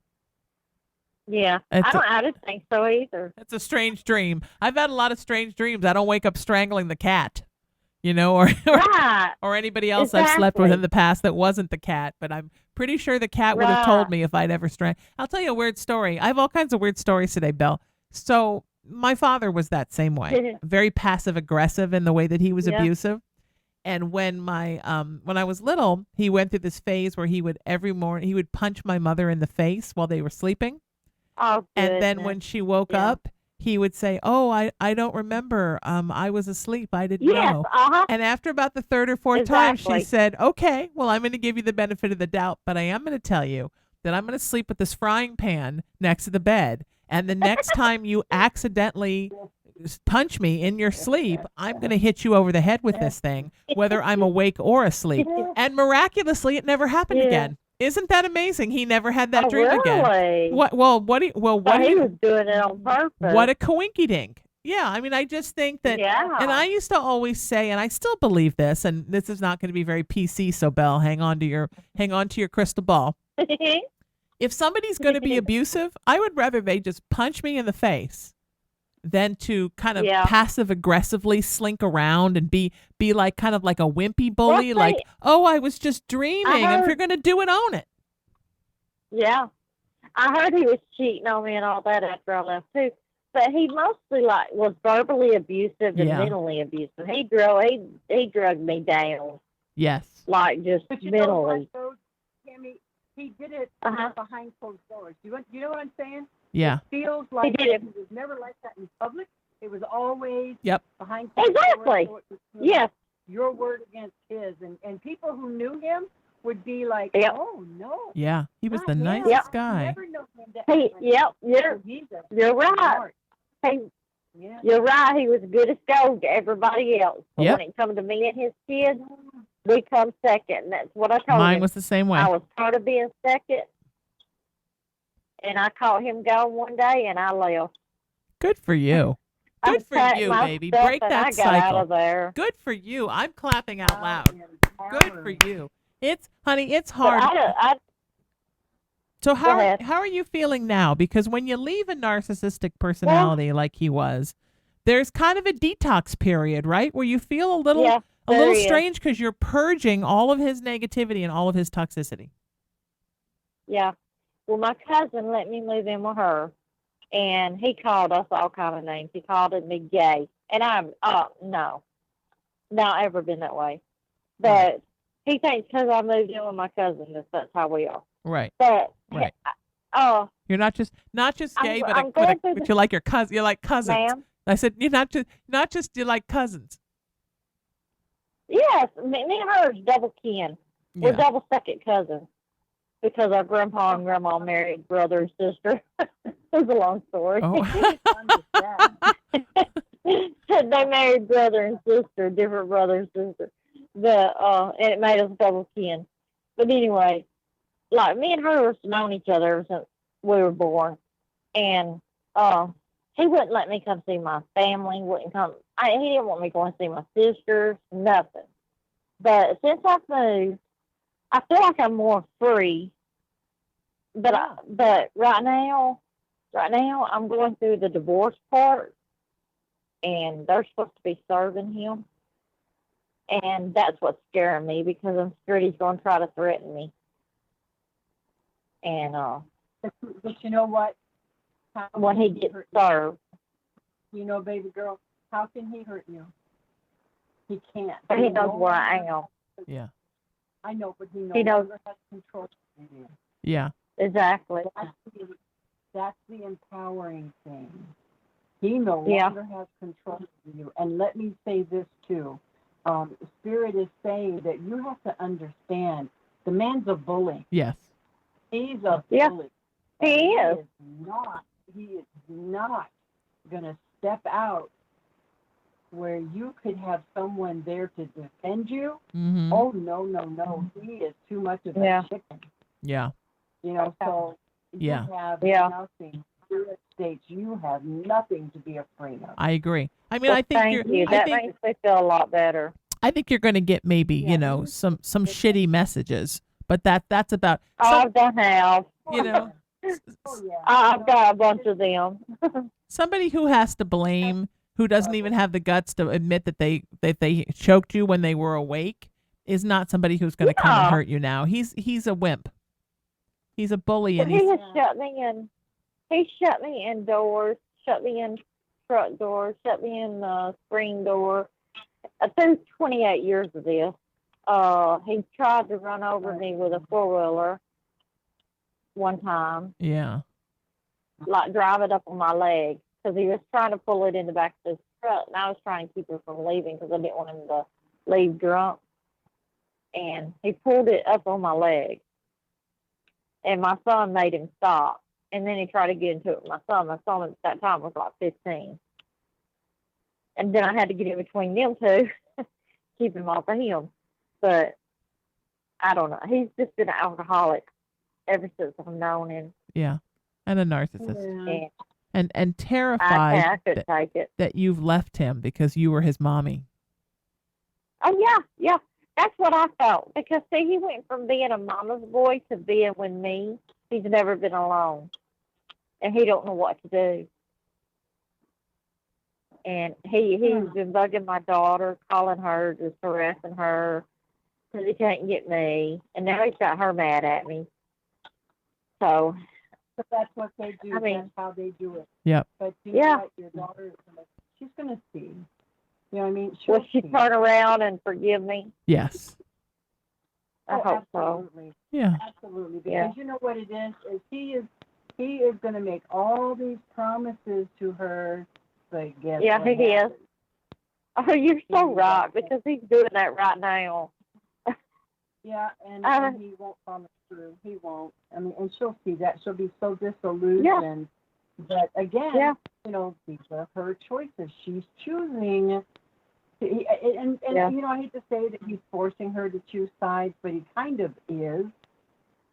Yeah, I didn't think so either. It's a strange dream. I've had a lot of strange dreams. I don't wake up strangling the cat, or Right. or anybody else I've slept with in the past that wasn't the cat. But I'm pretty sure the cat would have told me if I'd ever strangled. I'll tell you a weird story. I have all kinds of weird stories today, Belle. So my father was that same way, very passive aggressive in the way that he was abusive. And when when I was little, he went through this phase where he would every morning he would punch my mother in the face while they were sleeping. Oh, and then when she woke up, he would say, "Oh, I don't remember. I was asleep. I didn't know." And after about the third or fourth time, she said, "Okay, well, I'm going to give you the benefit of the doubt, but I am going to tell you that I'm going to sleep with this frying pan next to the bed. And the next time you accidentally punch me in your sleep, I'm going to hit you over the head with this thing, whether I'm awake or asleep." And miraculously, it never happened again. Isn't that amazing? He never had that dream again. What? Well, what? He was doing it on purpose. What a coinkydink. Yeah, I mean, I just think that, and I used to always say, and I still believe this, and this is not going to be very PC. So, Belle, hang on to your crystal ball. If somebody's going to be abusive, I would rather they just punch me in the face than to kind of passive aggressively slink around and be like kind of like a wimpy bully, like, "Oh, I was just dreaming." If you're going to do it, own it. Yeah. I heard he was cheating on me and all that after I left too. But he mostly was verbally abusive and mentally abusive. He drugged me down. Yes. Like just mentally. Tammy, he did it behind closed doors. You know what I'm saying? Yeah. It feels like it was never like that in public. It was always behind closed doors. Exactly. So yes. Your word against his. And people who knew him would be like, Yep. oh no, Yeah, he was not the him. nicest You guy. never know him to He, act like yep, that. He's a you're right. smart. He, Yeah. you're right. He was good as gold to everybody else. But Yep. when it comes to me and his kids, we come second. And that's what I told Mine him. was the same way. I was part of being second. And I caught him going one day, and I left. Good for you. I Good for packed you, my baby. stuff Break and that I got out cycle. of there. Good for you. I'm clapping out loud. Good for you. Honey, it's But hard. So Go ahead. how are you feeling now? Because when you leave a narcissistic personality like he was, there's kind of a detox period, right? Where you feel a little there is. strange because you're purging all of his negativity and all of his toxicity. Yeah. Well, my cousin let me move in with her, and he called us all kind of names. He called me gay, and I'm no, not ever been that way. But he thinks because I moved in with my cousin that's how we are. Right. But Right. oh, You're not just gay, I'm but going through you like your cousin. You like cousins. ma'am. I said you're not just you like cousins. Yes, me and her is double kin. We're Yeah. double second cousins because our grandpa and grandma married brother and sister. It's a long story. Oh. They married brother and sister, different brother and sister. And it made us double kin. But anyway, like me and her have known each other ever since we were born. And he wouldn't let me come see my family, wouldn't come. He didn't want me going to see my sisters, nothing. But since I've moved, I feel like I'm more free. But right now I'm going through the divorce part, and they're supposed to be serving him, and that's what's scaring me because I'm scared he's going to try to threaten me. And but you know what? when he gets served, you know, baby girl, how can he hurt you? He can't. but he knows where I am. Yeah. I know, but he He knows knows. has control over you. Yeah. Exactly. That's the empowering thing. He no Yeah. longer has control over you. And let me say this too. Spirit is saying that you have to understand the man's a bully. Yes. He's a Yeah. bully. He is. He is not going to step out where you could have someone there to defend you. Mm-hmm. Oh, no. He is too much of Yeah. a chicken. Yeah. You know, so Yeah. you have Yeah. nothing. Spirit states you have nothing to be afraid of. I agree. I mean, Well, I think thank you. That makes me feel a lot better. I think you're going to get maybe, Yeah. some shitty messages, but that's about I don't have. you know, Oh, yeah. I've got a bunch of them. somebody who has to blame, who doesn't even have the guts to admit that they choked you when they were awake, is not somebody who's going to come and Yeah. hurt you now. He's a wimp. He's a bully, But and he he's has shut me in. He shut me in doors, shut me in truck doors, shut me in screen door. Through 28 years of this, he tried to run over me with a four-wheeler one time, yeah. like drive it up on my leg, because he was trying to pull it in the back of his truck, and I was trying to keep him from leaving because I didn't want him to leave drunk. And he pulled it up on my leg, and my son made him stop. And then he tried to get into it with my son. My son at that time was like 15. And then I had to get in between them two, keep him off of him. But I don't know. He's just been an alcoholic ever since I've known him. Yeah. And a narcissist. Yeah. And And I terrified couldn't take it. that you've left him because you were his mommy. Oh, yeah. That's what I felt. Because, see, he went from being a mama's boy to being with me. He's never been alone. And he don't know what to do. And he's been bugging my daughter, calling her, just harassing her, because he can't get me. And now he's got her mad at me. So, But that's what they do. I mean- That's how they do it. Yep. But you Yeah. know what? Your daughter is she's going to see. You know what I mean? will she see. turn around and forgive me? Yes. I hope so. absolutely. Yeah. Absolutely. Because Yeah. you know what it is he is going to make all these promises to her. But guess Yeah, what he is. happens? Oh, you're so right, because he's doing that right now. Yeah, Uh, and he won't follow through. He won't. I mean, and she'll see that. She'll be so disillusioned. But again, yeah, these are her choices. She's choosing. And yeah, I hate to say that he's forcing her to choose sides, but he kind of is.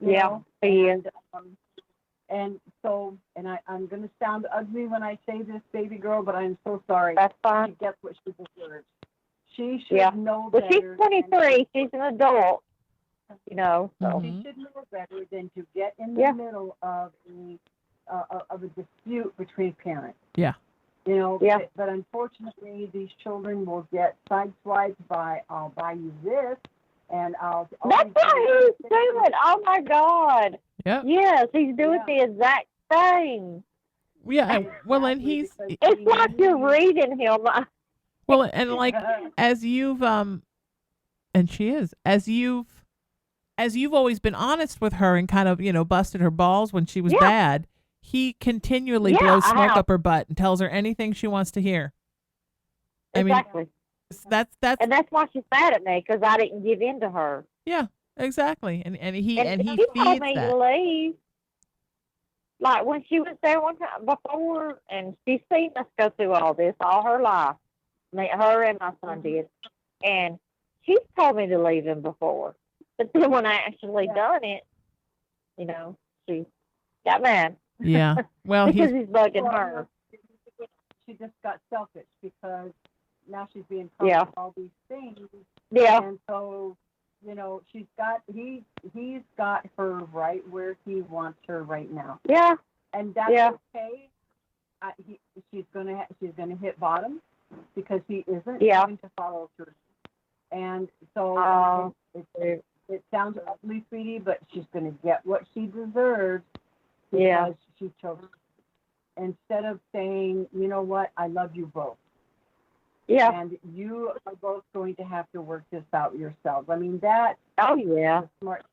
You yeah. know, He is. and so, I'm going to sound ugly when I say this, baby girl, but I'm so sorry. That's She fine. gets what she deserves. She should Yeah. know Well, she's better. 23. She's an adult. So. She should know better than to get in the Yeah. middle of a dispute between parents. Yeah. Yeah. But unfortunately, these children will get sideswiped by "I'll buy you this," and "I'll." That's what he's doing. Oh my God. Yep. Yes, he's doing the exact same. Yeah. Well, and he's It's like you're reading him. well, and like as you've and she is as you've always been honest with her and kind of busted her balls when she was Yeah. bad. He continually Yeah, blows I smoke have. up her butt and tells her anything she wants to hear. I mean, Exactly. that's And that's why she's mad at me, because I didn't give in to her. yeah, exactly. And he And he she told feeds me that. to leave. Like when she was there one time before, and she's seen us go through all this all her life. Her and my son did. And she's told me to leave him before. But then when I actually done it, she got mad. Yeah. Well, because he's bugging her. She just got selfish because now she's being Yeah. told all these things, Yeah. and so he's got her right where he wants her right now, Yeah. and that's okay. She's gonna hit bottom because he isn't going to follow through, and so it sounds ugly, sweetie, but she's gonna get what she deserves because she chose. Instead of saying, you know what, I love you both. Yeah. And you are both going to have to work this out yourselves. I mean, that's the smart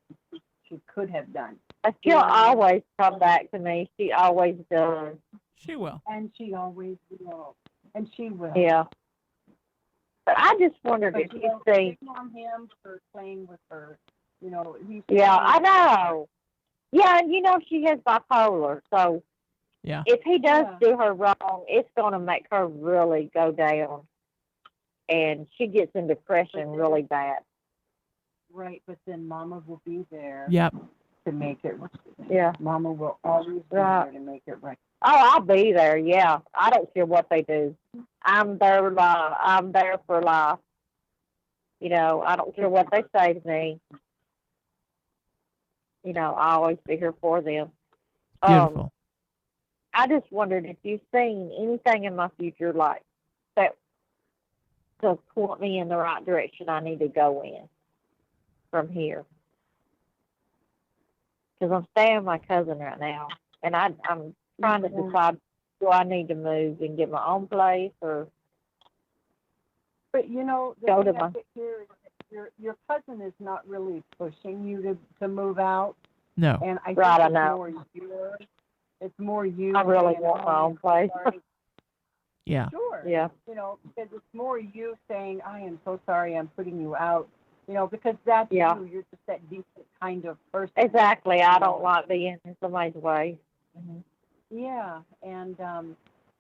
she could have done. She'll always come back to me. She always does. She will. And she always will. And she will. Yeah. But I just wondered if you see. on him for playing with her. I know. Yeah, and she has bipolar, so. Yeah. If he does do her wrong, it's going to make her really go down. And she gets in depression really bad. Right, but then Mama will be there to make it right. Yeah. Mama will always be there to make it right. Oh, I'll be there, yeah. I don't care what they do. I'm there live. I'm there for life. I don't care what they say to me. I'll always be here for them. Beautiful. I just wondered if you've seen anything in my future like that to point me in the right direction I need to go in from here. Because I'm staying with my cousin right now, and I'm trying to decide, do I need to move and get my own place or But the go thing to I my... think here is your cousin is not really pushing you to move out. No. And I think I it's know. it's more you. I really saying, want my own place. Yeah. Sure. Yeah. Because it's more you saying, I am so sorry I'm putting you out. Because that's you. You're just that decent kind of person. Exactly. I don't like being in somebody's way. Mm-hmm. Yeah. And,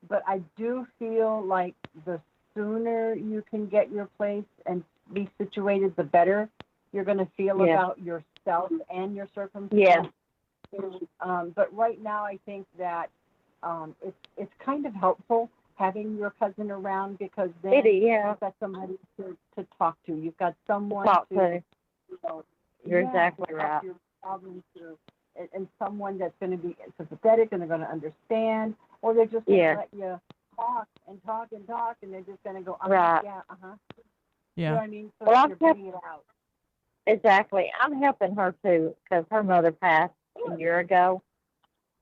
but I do feel like the sooner you can get your place and be situated, the better you're going to feel about yourself and your circumstances. Yeah. But right now, I think that it's kind of helpful having your cousin around because then you've got somebody to talk to. You've got someone to. You're exactly right. Your problems to, and someone that's going to be sympathetic and they're going to understand, or they're just going to let you talk and talk and talk, and they're just going to go, right. Yeah. Yeah. You know what I mean? So Well, you're getting it out. Exactly. I'm helping her too because her mother passed a year ago,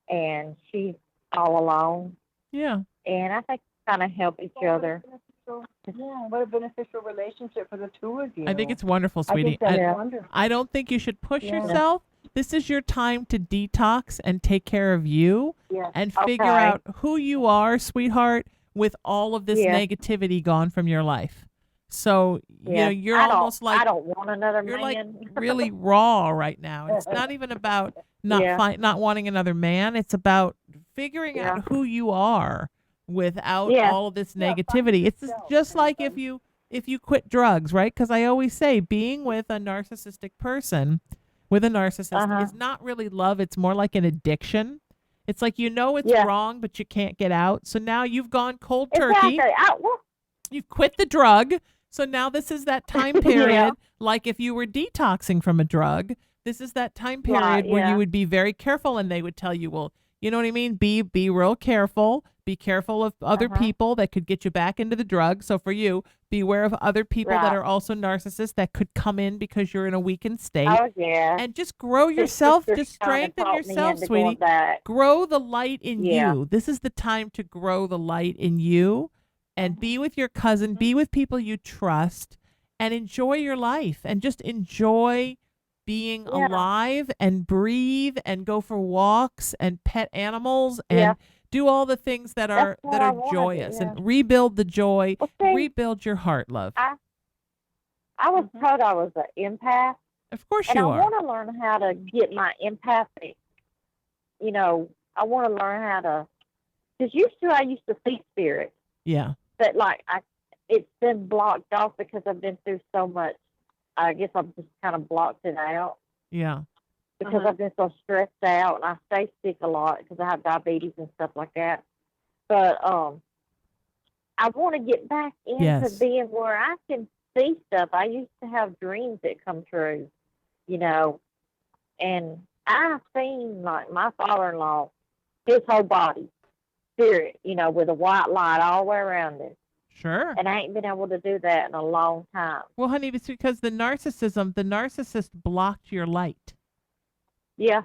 and she's all alone. Yeah. And I think we kind of help each other. Yeah, what a beneficial relationship for the two of you. I think it's wonderful, sweetie. I think that's wonderful. I don't think you should push yourself. This is your time to detox and take care of you and figure out who you are, sweetheart, with all of this negativity gone from your life. So, Yeah. you're I almost like I don't want another you're like man. really raw right now. And it's not even about Yeah. not wanting another man. It's about figuring Yeah. out who you are without Yeah. all of this negativity. It's just like if you quit drugs, right? Because I always say being with a narcissistic person, with a narcissist, Uh-huh. is not really love. It's more like an addiction. It's like it's Yeah. wrong, but you can't get out. So now you've gone cold Exactly. turkey. You've quit the drug. So now this is that time period, like if you were detoxing from a drug, this is that time period where you yeah. would be very careful and they would tell you, well, you know what I mean? Be real careful. Be careful of other Uh-huh. people that could get you back into the drug. So for you, beware of other people that Right. are also narcissists that could come in because you're in a weakened state. Oh yeah. And just grow His yourself, sister just kinda strengthen talked me yourself, into going sweetie. back. Grow the light in Yeah. you. This is the time to grow the light in you and be with your cousin, be with people you trust, and enjoy your life and just enjoy being Yeah. alive and breathe and go for walks and pet animals Yeah. and do all the things that That's are what I wanna do, joyous yeah. and rebuild the joy, Well, see, rebuild your heart, love. I was told I was an empath, Of course and you I are. want to learn how to get my empathic. I want to learn how to. Because I used to see spirits, Yeah. but it's been blocked off because I've been through so much. I guess I've just kind of blocked it out Yeah. because I've been so stressed out, and I stay sick a lot because I have diabetes and stuff like that. But I want to get back into Yes. being where I can see stuff. I used to have dreams that come true, and I've seen like my father-in-law, his whole body, spirit, with a white light all the way around him. Sure. And I ain't been able to do that in a long time. Well, honey, it's because the narcissist blocked your light. Yeah,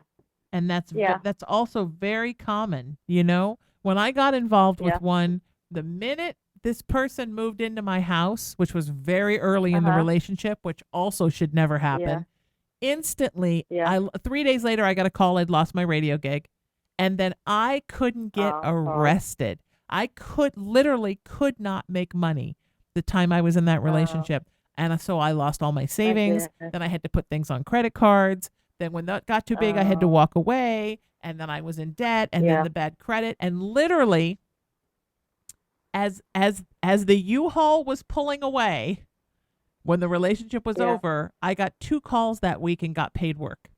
And that's Yeah. that's also very common, When I got involved Yeah. with one, the minute this person moved into my house, which was very early in the Uh-huh. relationship, which also should never happen, instantly, Yeah. 3 days later, I got a call. I'd lost my radio gig. And then I couldn't get Oh, sorry. arrested. I literally could not make money the time I was in that relationship. And so I lost all my savings. goodness. Then I had to put things on credit cards. Then when that got too big, I had to Oh. walk away. And then I was in debt and then Yeah. the bad credit. And literally, as the U-Haul was pulling away, when the relationship was Yeah. over, I got 2 calls that week and got paid work.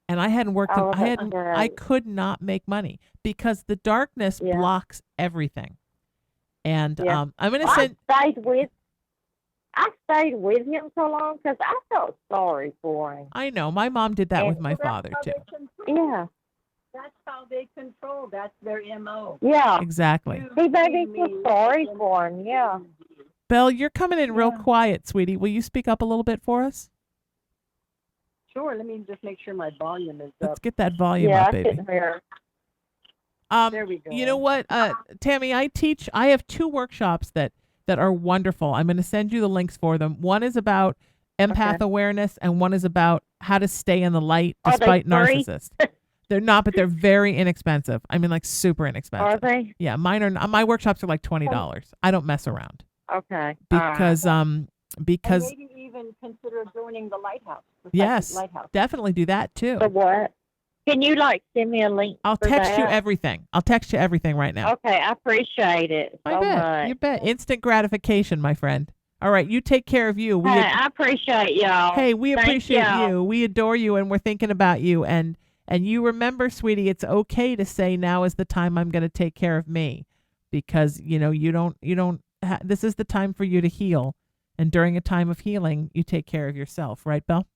And I hadn't worked. Oh, I that's hadn't. I great. could not make money because the darkness Yeah. blocks everything. And Yeah. I'm gonna Well, send. I stayed with him so long because I felt sorry for him. I know my mom did that And- with my father too. Yeah, That's how they control. That's their MO. yeah. Exactly. He made me feel sorry for him. Yeah. Belle, you're coming in real Yeah. quiet, sweetie. Will you speak up a little bit for us? Sure. Let me just make sure my volume is Let's up. get that volume Yeah, up, I baby. couldn't hear. There we go. You know what, Tammy? I have 2 workshops that are wonderful. I'm going to send you the links for them. One is about empath Okay. awareness, and one is about how to stay in the light Are they despite free? narcissists. They're not, but they're very inexpensive. I mean, like super Are inexpensive. they? Yeah, mine are. My workshops are like $20. I don't mess around Okay. because And because maybe even consider joining the lighthouse. The yes, Psychic Lighthouse. definitely do that too. So what? Can you send me a link? I'll for text you that? everything. I'll text you everything right now. Okay, I appreciate it I so bet. much. You bet. Instant gratification, my friend. All right, you take care of you. Hey, I appreciate y'all. Hey, we Thank appreciate y'all. you. We adore you, and we're thinking about you. And you remember, sweetie, it's okay to say now is the time I'm going to take care of me, because you don't. This is the time for you to heal, and during a time of healing, you take care of yourself, right, Belle?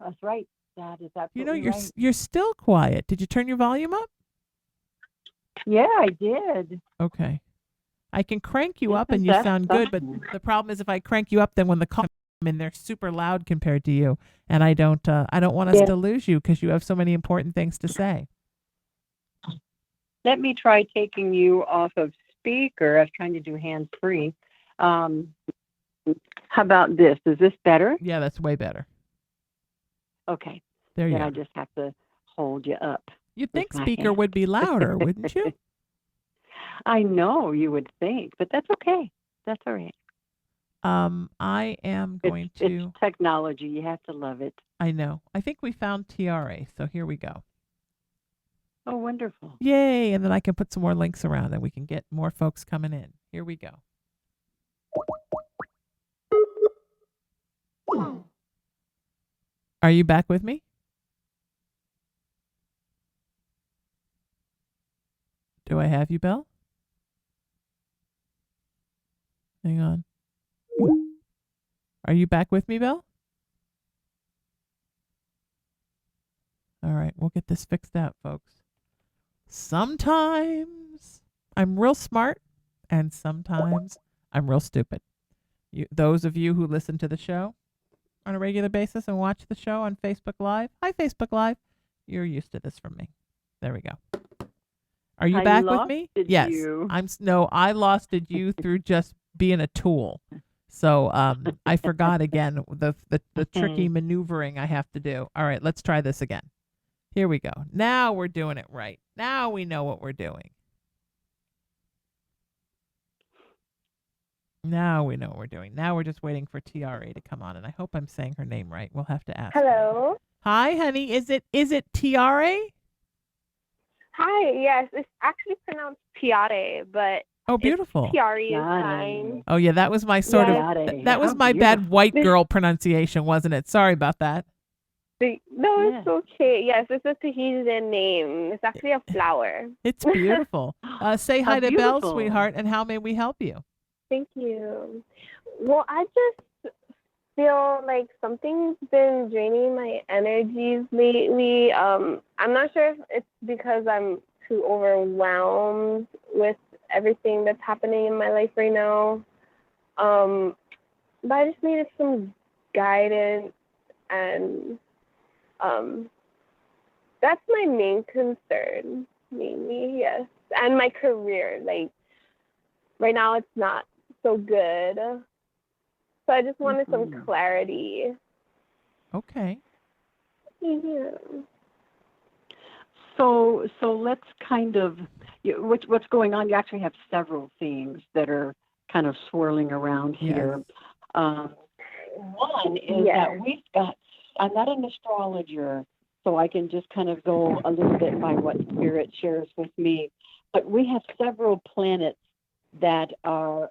That's right. That is absolutely You're right. you're still quiet. Did you turn your volume up? Yeah, I did. Okay. I can crank you Isn't up and you that sound good, but something? the problem is if I crank you up, then when the call come in, they're super loud compared to you, and I don't want us Yeah. to lose you because you have so many important things to say. Let me try taking you off of speaker. I was trying to do hands free. How about this? Is this better? Yeah, that's way better. Okay. There you Then go. I just have to hold you up. You'd think my speaker hand. would be louder, wouldn't you? I know you would think, but that's okay. That's all right. I am going to. It's technology. You have to love it. I know. I think we found TRA. So here we go. Oh, wonderful. Yay. And then I can put some more links around and we can get more folks coming in. Here we go. Are you back with me? Do I have you, Belle? Hang on. Are you back with me, Belle? All right, we'll get this fixed out, folks. Sometimes I'm real smart and sometimes I'm real stupid. Those of you who listen to the show on a regular basis and watch the show on Facebook Live, hi Facebook Live, you're used to this from me. There we go. Are you back with me? Yes. I losted you through just being a tool. So I forgot again the tricky maneuvering I have to do. All right, let's try this again. Here we go. Now we're doing it right. Now we know what we're doing. Now we know what we're doing. Now we're just waiting for TRA to come on, and I hope I'm saying her name right. We'll have to ask. Hello. Hi, honey. Is it TRA? Hi. Yes, it's actually pronounced Tiare, but Oh, beautiful. TRE is fine. Oh, yeah. That was my sort of that was my bad white girl pronunciation, wasn't it? Sorry about that. No, it's okay. Yes, it's a Tahitian name. It's actually a flower. It's beautiful. Say hi to Belle, sweetheart, and how may we help you? Thank you. Well, I just feel like something's been draining my energies lately. I'm not sure if it's because I'm too overwhelmed with everything that's happening in my life right now. But I just needed some guidance, and that's my main concern, mainly, yes. And my career, like, right now it's not so good. So I just wanted some clarity. Okay. Yeah. So let's kind of, what's going on? You actually have several themes that are kind of swirling around here. One is that we've got, I'm not an astrologer, so I can just kind of go a little bit by what Spirit shares with me. But we have several planets that are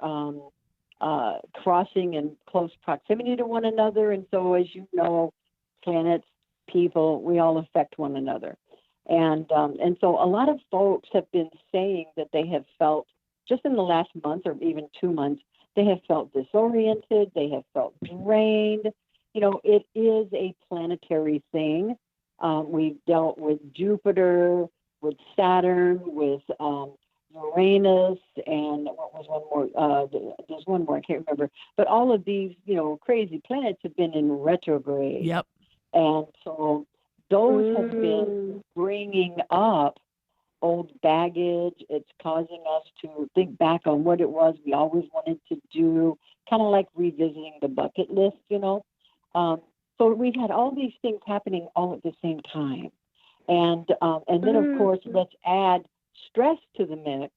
crossing in close proximity to one another. And so, as you know, planets, people, we all affect one another. And so a lot of folks have been saying that they have felt, just in the last month or even 2 months, they have felt disoriented, they have felt drained. You know, it is a planetary thing. We've dealt with Jupiter, with Saturn, with Uranus, and what was one more? There's one more, I can't remember. But all of these, crazy planets have been in retrograde. Yep. And so those have been bringing up old baggage. It's causing us to think back on what it was we always wanted to do, kind of like revisiting the bucket list, So we've had all these things happening all at the same time. And then, of course, let's add stress to the mix.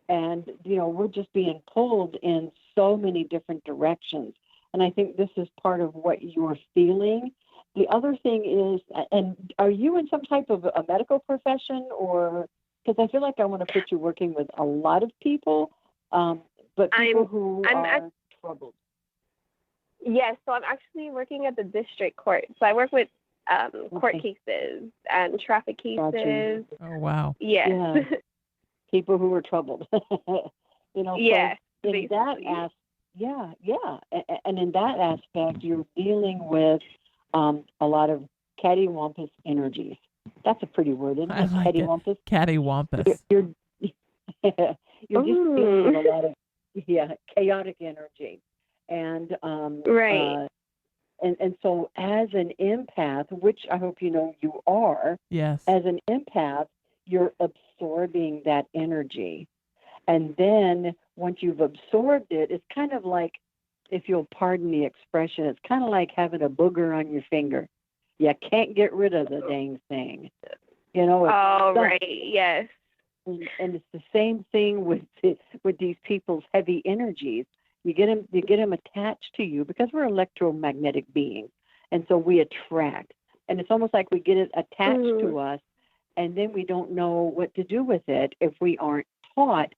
And, we're just being pulled in so many different directions. And I think this is part of what you're feeling. The other thing is, and are you in some type of a medical profession, or, because I feel like I want to put you working with a lot of people, but people who are troubled. Yes, so I'm actually working at the district court. So I work with court cases and traffic cases. Oh, wow. Yes. Yeah. People who are troubled. Yes. So in that and in that aspect, you're dealing with a lot of cattywampus energies. That's a pretty word, isn't it? I like cattywampus. Cattywampus. You're just dealing with a lot of chaotic energy. And right. And so as an empath, which I hope you are, yes, as an empath, you're absorbing that energy. And then once you've absorbed it, it's kind of like, if you'll pardon the expression, it's kind of like having a booger on your finger. You can't get rid of the dang thing. Right, yes. And it's the same thing with these people's heavy energies. You get them attached to you because we're electromagnetic beings, and so we attract. And it's almost like we get it attached to us, and then we don't know what to do with it if we aren't taught,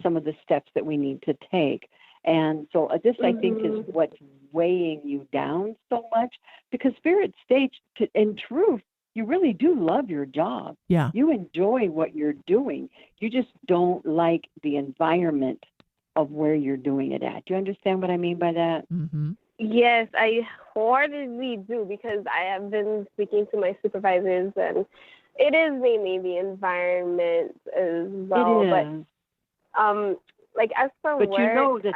some of the steps that we need to take. And so this, I think, is what's weighing you down so much, because spirit states, in truth, you really do love your job. Yeah. You enjoy what you're doing. You just don't like the environment of where you're doing it at. Do you understand what I mean by that? Mm-hmm. Yes, I wholeheartedly do, because I have been speaking to my supervisors, and it is mainly the environment as well. It is. But like as for but work, you know that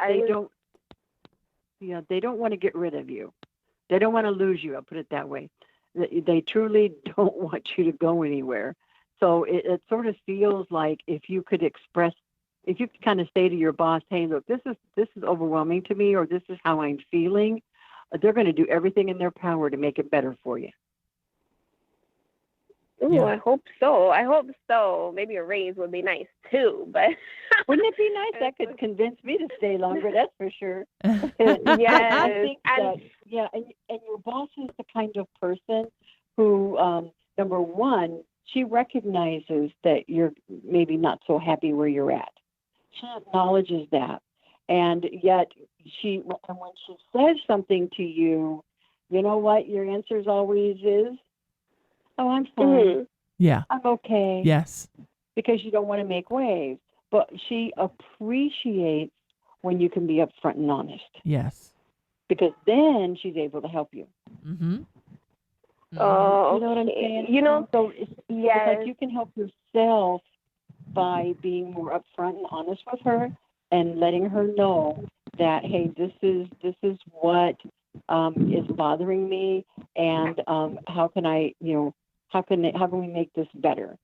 they don't want to get rid of you. They don't want to lose you. I'll put it that way. They truly don't want you to go anywhere. So it sort of feels like if you could kind of say to your boss, hey, look, this is overwhelming to me, or this is how I'm feeling, they're going to do everything in their power to make it better for you. Ooh, Yeah. I hope so. Maybe a raise would be nice too, but wouldn't it be nice? That could convince me to stay longer, that's for sure. Yes. I think that, and your boss is the kind of person who, number one, she recognizes that you're maybe not so happy where you're at. She acknowledges that. And yet when she says something to you, you know what your answer always is? Oh, I'm fine. Yeah. I'm okay. Yes. Because you don't want to make waves. But she appreciates when you can be upfront and honest. Yes. Because then she's able to help you. Mm-hmm. Oh, you know what I'm saying? So it's like you can help yourself by being more upfront and honest with her and letting her know that, hey, this is what is bothering me, and how can how can we make this better?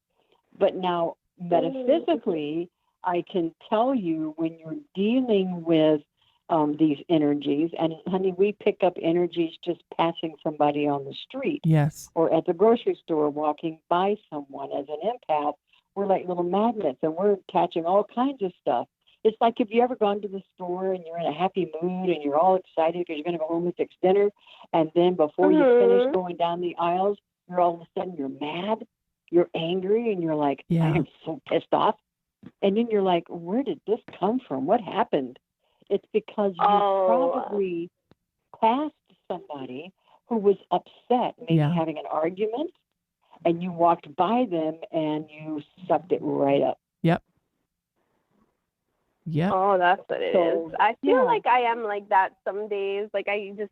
But now, metaphysically, I can tell you when you're dealing with these energies, and honey, we pick up energies just passing somebody on the street. Yes. Or at the grocery store, walking by someone. As an empath, we're like little magnets, and we're catching all kinds of stuff. It's like if you ever gone to the store and you're in a happy mood and you're all excited because you're going to go home and fix dinner, and then before you finish going down the aisles, you're all of a sudden you're mad, you're angry, and you're like, I am so pissed off. And then you're like, where did this come from? What happened? It's because you probably passed somebody who was upset, maybe having an argument, and you walked by them and you sucked it right up. Yep. Yeah. Oh, that's what it is. I feel like I am like that some days. Like I just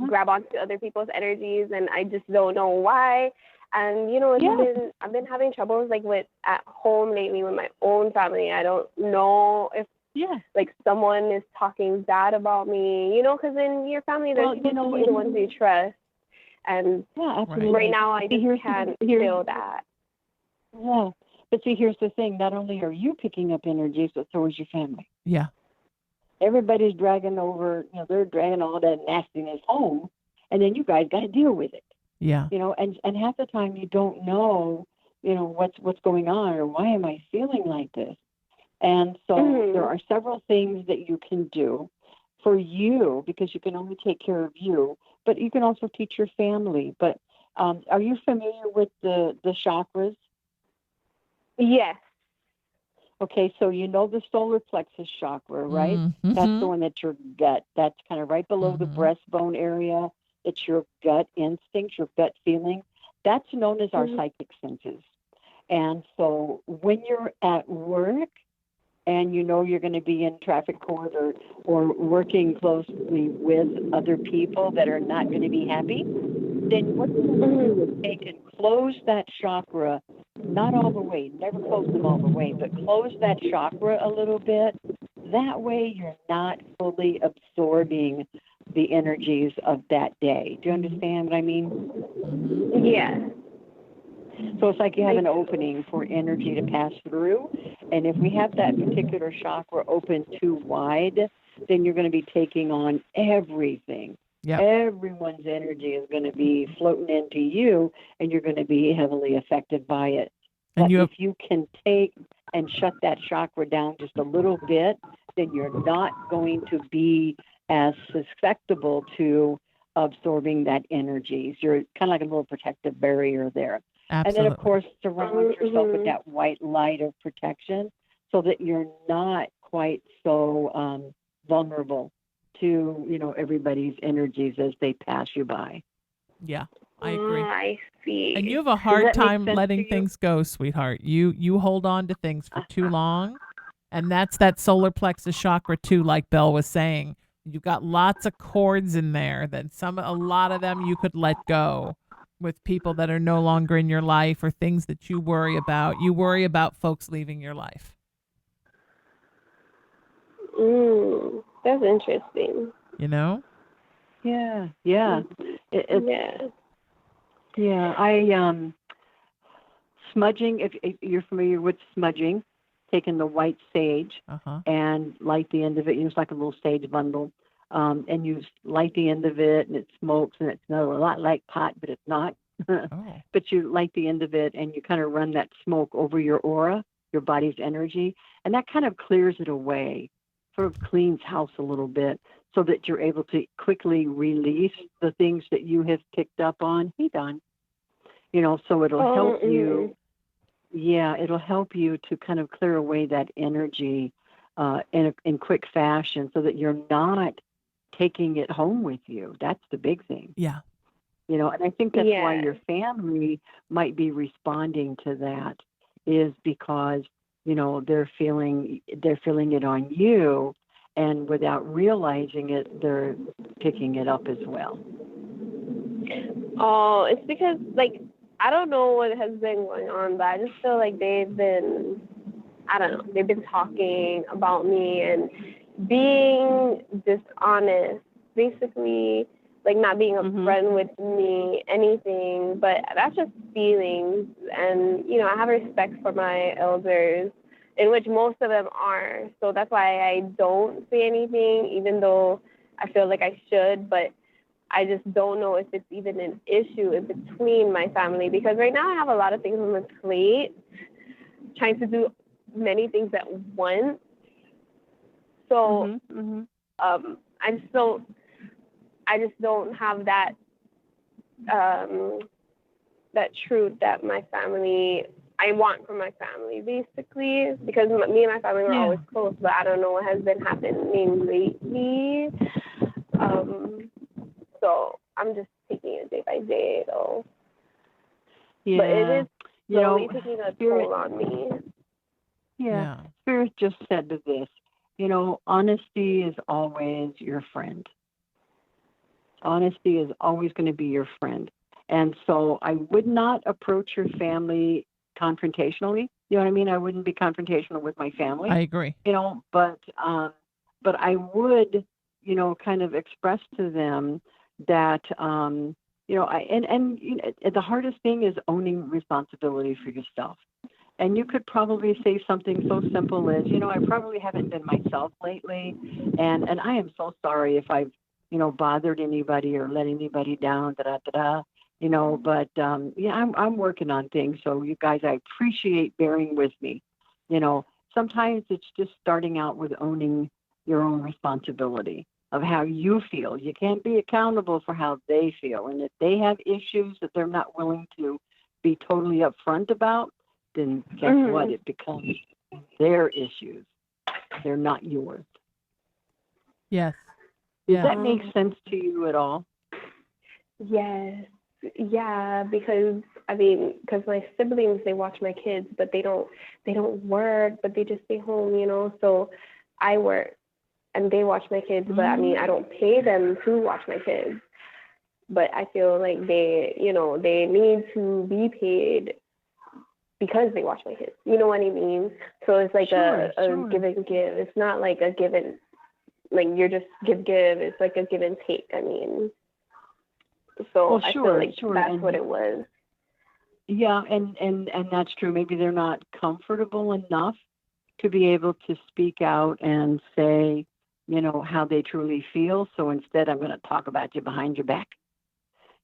grab onto other people's energies, and I just don't know why. And I've been having troubles like with at home lately with my own family. I don't know if like someone is talking bad about me, because in your family there's people to be the ones you trust. And right now I just can't feel that. Yeah. But see, here's the thing. Not only are you picking up energies, but so is your family. Yeah. Everybody's dragging over, they're dragging all that nastiness home, and then you guys got to deal with it. Yeah. And half the time you don't know, what's going on, or why am I feeling like this? And so there are several things that you can do for you, because you can only take care of you, but you can also teach your family. But are you familiar with the chakras? Yes. Okay, so the solar plexus chakra, right? Mm-hmm. That's the one that's your gut. That's kind of right below the breastbone area. It's your gut instinct, your gut feeling. That's known as our psychic senses. And so when you're at work and you're going to be in traffic court or working closely with other people that are not going to be happy, then what you do is take and close that chakra, not all the way, never close them all the way, but close that chakra a little bit. That way you're not fully absorbing the energies of that day. Do you understand what I mean? Yeah. So it's like you have an opening for energy to pass through. And if we have that particular chakra open too wide, then you're going to be taking on everything. Yep. Everyone's energy is going to be floating into you, and you're going to be heavily affected by it. But if you can take and shut that chakra down just a little bit then you're not going to be as susceptible to absorbing that energy. So you're kind of like a little protective barrier there. And then, of Absolutely. course, surround yourself with that white light of protection so that you're not quite so vulnerable to, everybody's energies as they pass you by. Yeah, I agree. I see. And you have a Does hard that make time sense to letting you? things go, sweetheart. You hold on to things for too long, and that's that solar plexus chakra too, like Belle was saying. You've got lots of cords in there that a lot of them you could let go with people that are no longer in your life or things that you worry about. You worry about folks leaving your life. That's interesting. You know? Yeah, yeah. Yeah. Yeah, smudging, if you're familiar with smudging, taking the white sage Uh-huh. and light the end of it. It's like a little sage bundle. And you light the end of it and it smokes and it smells a lot like pot, but it's not. Oh. But you light the end of it and you kind of run that smoke over your aura, your body's energy, and that kind of clears it away, sort of cleans house a little bit so that you're able to quickly release the things that you have picked up on. So it'll help you. Yeah, it'll help you to kind of clear away that energy in quick fashion so that you're not taking it home with you. That's the big thing. Yeah. And I think that's why Yeah. your family might be responding to that is because, they're feeling it on you, and without realizing it, they're picking it up as well. Oh, it's because I don't know what has been going on, but I just feel like they've been talking about me and being dishonest, basically, not being a friend with me, anything, but that's just feelings. And, I have respect for my elders, in which most of them are. So that's why I don't say anything, even though I feel like I should, but I just don't know if it's even an issue in between my family, because right now I have a lot of things on the plate, trying to do many things at once. So I just don't have that that truth that I want from my family, basically, because me and my family were always close, but I don't know what has been happening lately. So I'm just taking it day by day, though. Yeah. But it is slowly taking a toll on me. Yeah. Spirit just said to this, honesty is always your friend. Honesty is always going to be your friend. And so I would not approach your family confrontationally. You know what I mean? I wouldn't be confrontational with my family. I agree. But I would, kind of express to them that, the hardest thing is owning responsibility for yourself. And you could probably say something so simple as, I probably haven't been myself lately, and I am so sorry if I've, bothered anybody or let anybody down, but I'm working on things. So you guys, I appreciate bearing with me. Sometimes it's just starting out with owning your own responsibility of how you feel. You can't be accountable for how they feel. And if they have issues that they're not willing to be totally upfront about, then guess what? It becomes their issues. They're not yours. Yes. Does that make sense to you at all? Yes. Yeah, because my siblings, they watch my kids, but they don't work, but they just stay home, so I work and they watch my kids, but I don't pay them to watch my kids. But I feel like they need to be paid because they watch my kids. You know what I mean? So it's like a give and give. It's not like a give and, you're just give. It's like a give and take. So I feel like that's what it was. Yeah, and that's true. Maybe they're not comfortable enough to be able to speak out and say, how they truly feel. So instead, I'm going to talk about you behind your back,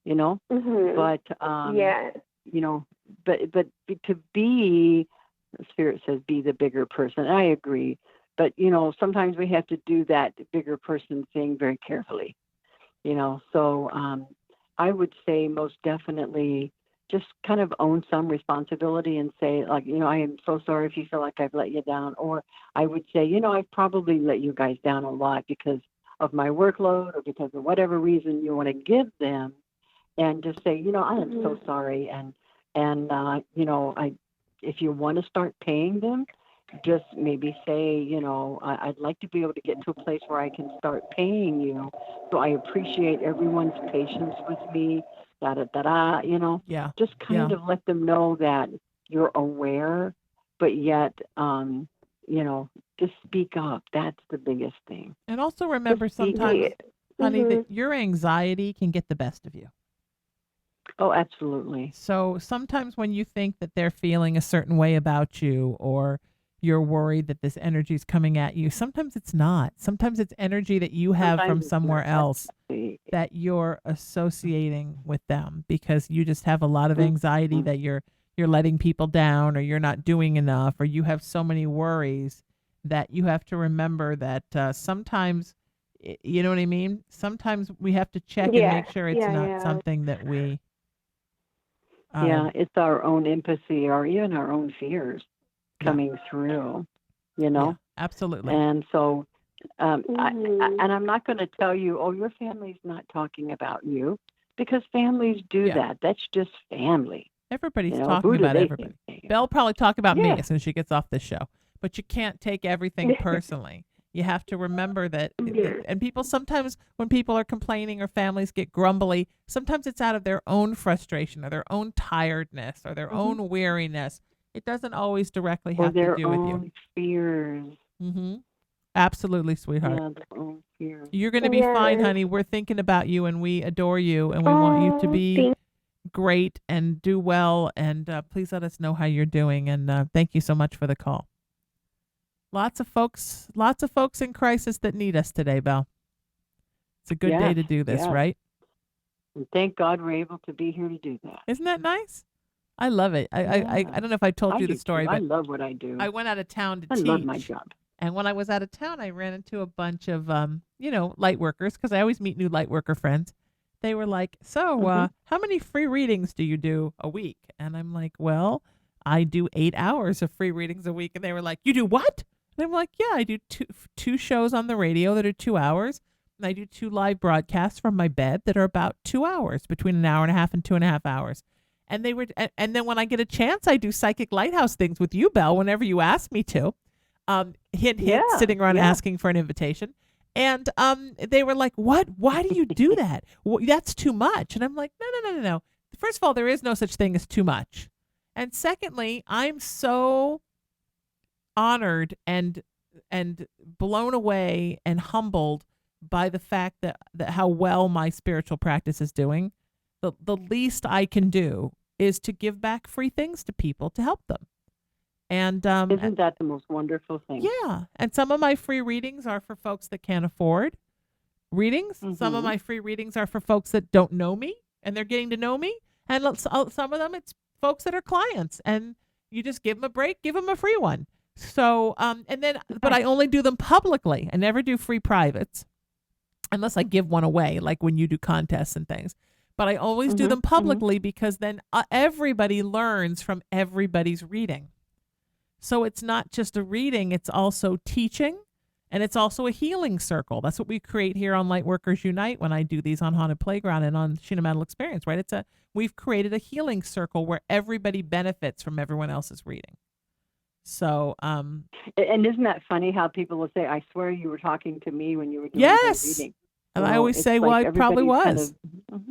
But but to be, Spirit says, be the bigger person. I agree. but sometimes we have to do that bigger person thing very carefully. So I would say most definitely just kind of own some responsibility and say, like, I am so sorry if you feel like I've let you down. Or I would say, I've probably let you guys down a lot because of my workload or because of whatever reason you want to give them, and just say, I am so sorry. And if you want to start paying them, just maybe say, I'd like to be able to get to a place where I can start paying you. So I appreciate everyone's patience with me, Yeah. just kind of let them know that you're aware, but yet, just speak up. That's the biggest thing. And also remember Just speak sometimes, up. honey, that your anxiety can get the best of you. Oh, absolutely. So sometimes when you think that they're feeling a certain way about you, or you're worried that this energy is coming at you, sometimes it's not. Sometimes it's energy that you have Sometimes from it's somewhere not. else that you're associating with them, because you just have a lot of anxiety that you're letting people down, or you're not doing enough, or you have so many worries that you have to remember that sometimes, you know what I mean? Sometimes we have to check and Yeah. make sure it's not Yeah. something that we Yeah, it's our own empathy or even our own fears Yeah. coming through, Yeah, absolutely. And so, Mhm. and I'm not going to tell you, oh, your family's not talking about you, because families do Yeah. that. That's just family. Everybody's Who talking do about they everybody. think they are? Belle probably talk about me Yeah. as soon as she gets off this show. But you can't take everything personally. You have to remember that, and people sometimes, when people are complaining or families get grumbly, sometimes it's out of their own frustration or their own tiredness or their own weariness. It doesn't always directly Or have to their do with you. own fears. Mm-hmm. Absolutely, sweetheart. Yeah, their own fears. You're going to be fine, Yes. honey. We're thinking about you, and we adore you, and we want you to be Thank great and do well. And please let us know how you're doing. And thank you so much for the call. Lots of folks in crisis that need us today, Belle. It's a good day Yes, to do this, yes. right? And thank God we're able to be here to do that. Isn't that nice? I love it. I don't know if I told you the story, I but love what I do. I went out of town to I teach. love my job. And when I was out of town, I ran into a bunch of, light workers, because I always meet new light worker friends. They were like, so how many free readings do you do a week? And I'm like, well, I do 8 hours of free readings a week. And they were like, you do what? And I'm like, yeah, I do two shows on the radio that are 2 hours. And I do 2 live broadcasts from my bed that are about 2 hours, between an hour and a half and 2.5 hours. And they were, and then when I get a chance, I do psychic lighthouse things with you, Belle, whenever you ask me to. Hint, sitting around asking for an invitation. And they were like, what? Why do you do that? Well, that's too much. And I'm like, no. First of all, there is no such thing as too much. And secondly, I'm so honored and blown away and humbled by the fact that how well my spiritual practice is doing. The least I can do is to give back free things to people to help them. And isn't that the most wonderful thing? Yeah. And some of my free readings are for folks that can't afford readings. Some of my free readings are for folks that don't know me and they're getting to know me. And some of them, it's folks that are clients, and you just give them a break, give them a free one. So, but I only do them publicly. I never do free privates unless I give one away, like when you do contests and things. But I always do them publicly because then everybody learns from everybody's reading. So it's not just a reading, it's also teaching, and it's also a healing circle. That's what we create here on Lightworkers Unite when I do these on Haunted Playground and on Sheena Metal Experience, right? We've created a healing circle where everybody benefits from everyone else's reading. So, and isn't that funny how people will say, I swear you were talking to me when you were doing yes. that reading. And I always say, well, I probably was. Kind of,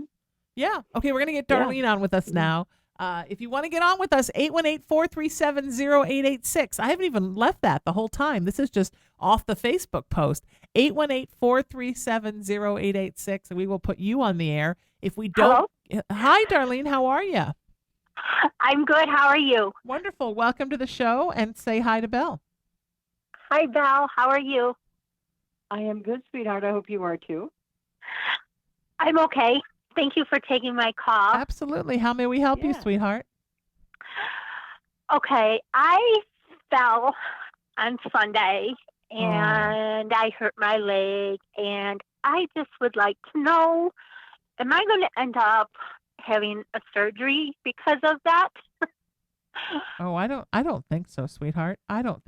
Yeah. Okay, we're going to get Darlene on with us now. If you want to get on with us, 818-437-0886. I haven't even left that the whole time. This is just off the Facebook post. 818-437-0886, and we will put you on the air. If we don't... Hello? Hi, Darlene. How are you? I'm good. How are you? Wonderful. Welcome to the show, and say hi to Belle. Hi, Val. How are you? I am good, sweetheart. I hope you are too. I'm okay. Thank you for taking my call. Absolutely. How may we help you, sweetheart? Okay. I fell on Sunday, and I hurt my leg, and I just would like to know, am I going to end up having a surgery because of that? Oh, I don't think so, sweetheart. I don't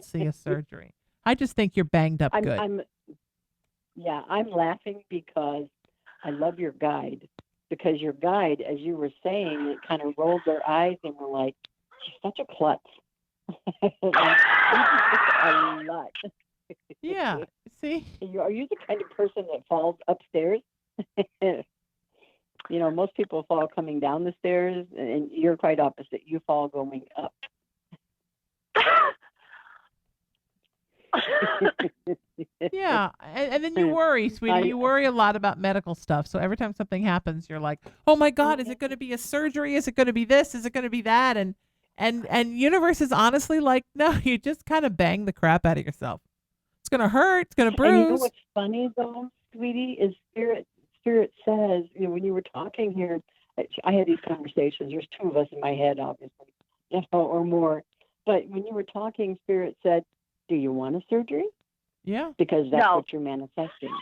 see a surgery. I just think you're banged up good. I'm laughing because I love your guide. Because your guide, as you were saying, it kind of rolled their eyes and were like, "She's such a klutz." Like, you just a lot. Yeah. See? Are you the kind of person that falls upstairs? Most people fall coming down the stairs, and you're quite opposite. You fall going up. Yeah, and then you worry, sweetie. You worry a lot about medical stuff. So every time something happens, you're like, "Oh my God, is it going to be a surgery? Is it going to be this? Is it going to be that?" And universe is honestly like, "No, you just kind of bang the crap out of yourself. It's going to hurt. It's going to bruise." And you know what's funny though, sweetie, is Spirit says, when you were talking here, I had these conversations. There's two of us in my head, obviously, or more. But when you were talking, Spirit said, "Do you want a surgery?" Yeah. Because that's what you're manifesting.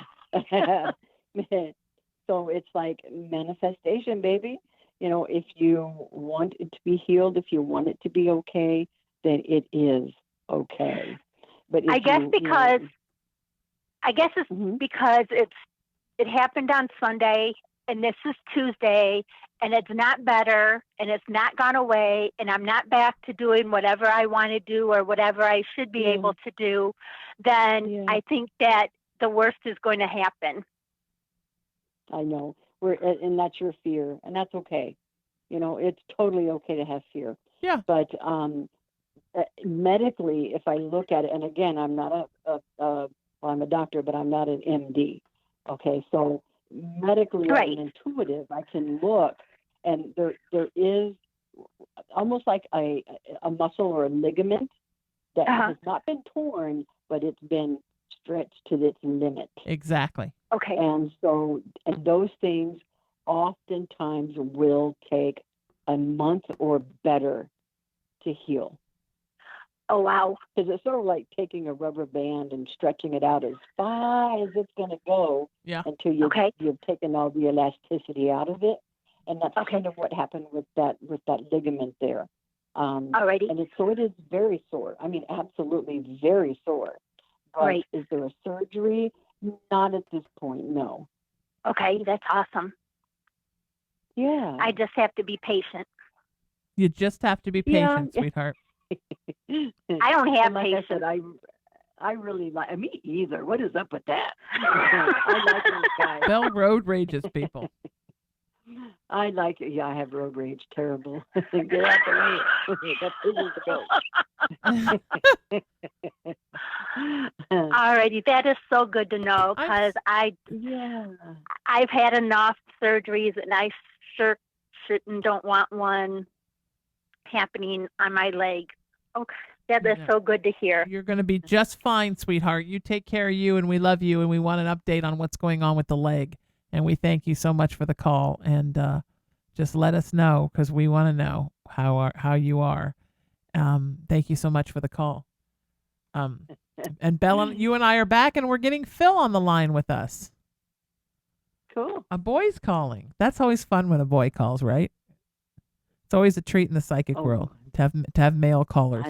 So it's like manifestation, baby. If you want it to be healed, if you want it to be okay, then it is okay. But I guess it's because it happened on Sunday, and this is Tuesday, and it's not better, and it's not gone away, and I'm not back to doing whatever I want to do or whatever I should be able to do, then I think that the worst is going to happen. I know. And that's your fear, and that's okay. It's totally okay to have fear. Yeah. But medically, if I look at it, and again, I'm not I'm a doctor, but I'm not an MD. Okay, so medically, as an intuitive, I can look, and there is almost like a muscle or a ligament that has not been torn, but it's been stretched to its limit. Exactly. Okay. And those things oftentimes will take a month or better to heal. Oh, wow. Because it's sort of like taking a rubber band and stretching it out as far as it's going to go until you've taken all the elasticity out of it. And that's kind of what happened with that ligament there. Alrighty. And it is very sore. I mean, absolutely very sore. But is there a surgery? Not at this point, no. Okay, that's awesome. Yeah. I just have to be patient. You just have to be patient, sweetheart. I don't have patience. I said, I really like me either. What is up with that? I like those guys. Bell road rages, people. I like it. Yeah, I have road rage. Terrible. Get out the way. That's easy to go. Alrighty, that is so good to know because I've had enough surgeries, and I sure shouldn't don't want one happening on my leg. Okay, that is so good to hear. You're going to be just fine, sweetheart. You take care of you, and we love you, and we want an update on what's going on with the leg. And we thank you so much for the call, and just let us know because we want to know how you are. Thank you so much for the call. And Bella, you and I are back, and we're getting Phil on the line with us. Cool. A boy's calling. That's always fun when a boy calls, right? It's always a treat in the psychic world to have male callers.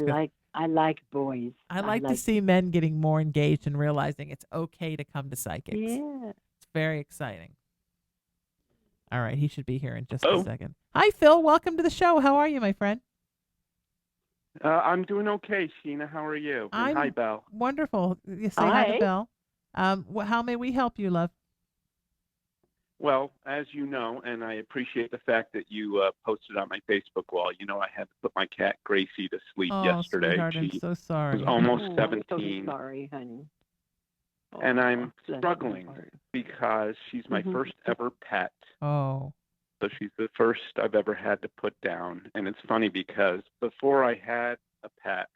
I like boys. I like to see men getting more engaged and realizing it's okay to come to psychics. Yeah. It's very exciting. All right, he should be here in just a second. Hi, Phil. Welcome to the show. How are you, my friend? I'm doing okay, Sheena. How are you? And hi, Belle. Wonderful. You say hi to Belle. How may we help you, love? Well, as you know, and I appreciate the fact that you posted on my Facebook wall, I had to put my cat Gracie to sleep yesterday. Sweetheart, I'm so sorry. She was almost 17. I'm so sorry, honey. And I'm struggling because she's my first ever pet. Oh. So she's the first I've ever had to put down. And it's funny because before I had a pet,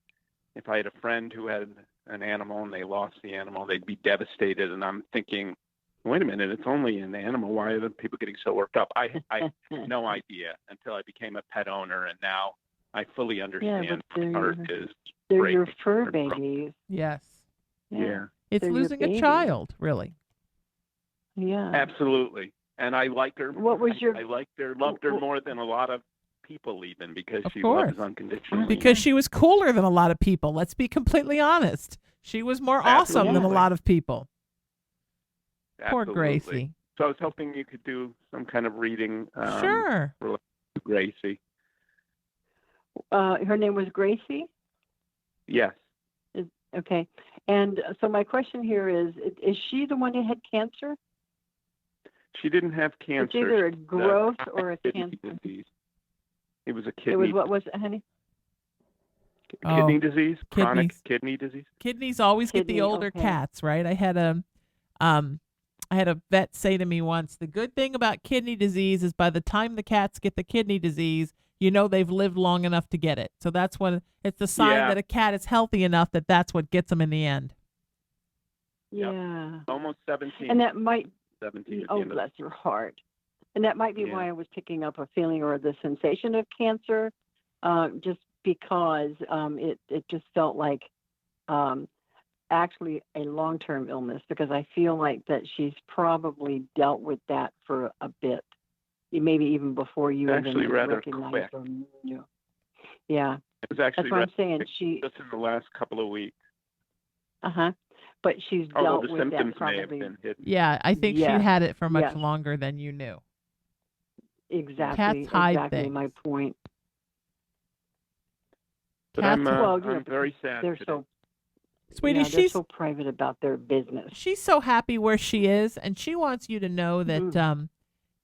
if I had a friend who had an animal and they lost the animal, they'd be devastated. And I'm thinking, wait a minute, it's only an animal. Why are the people getting so worked up? I had no idea until I became a pet owner. And now I fully understand. They're Art is they're great. your fur babies. Yes. Yeah. It's They're your losing a baby. child, really. Yeah. Absolutely. And I like her. What was your? I liked her, loved her more than a lot of people, even because Of she course. loves unconditionally. Because she was cooler than a lot of people. Let's be completely honest. She was more awesome than a Absolutely. lot of people. Poor Absolutely. Gracie. So I was hoping you could do some kind of reading. Sure. For Gracie. Her name was Gracie. Yes. Okay. And so my question here is she the one that had cancer? She didn't have cancer. It's either a She had growth or a kidney cancer. disease. It was a kidney. It was, what was it, honey? Kidney disease, chronic Kidneys. kidney disease. Kidneys always get the Kidney, older okay. cats, right? I had a vet say to me once, the good thing about kidney disease is by the time the cats get the kidney disease, you know they've lived long enough to get it. So that's when it's the sign Yeah. that a cat is healthy enough that that's what gets them in the end. Yep. Yeah. Almost 17. And that might, 17 at the oh, end of bless your heart. And that might be Yeah. why I was picking up a feeling or the sensation of cancer, just because it just felt like actually a long-term illness, because I feel like that she's probably dealt with that for a bit, maybe even before you Actually even rather recognized quick. or knew. Yeah, It was actually that's what I'm saying. quick, She, just in the last couple of weeks. but she's Although dealt the with that symptoms may have probably. been hidden. Yeah, I think Yes, she had it for much yes. longer than you knew. Exactly, Cats hide exactly things. my point. But Cats I'm, are- Well, you know, I'm very sad They're today. so, Sweetie, yeah, they're she's so private about their business. she's so happy where she is, and she wants you to know that Mhm.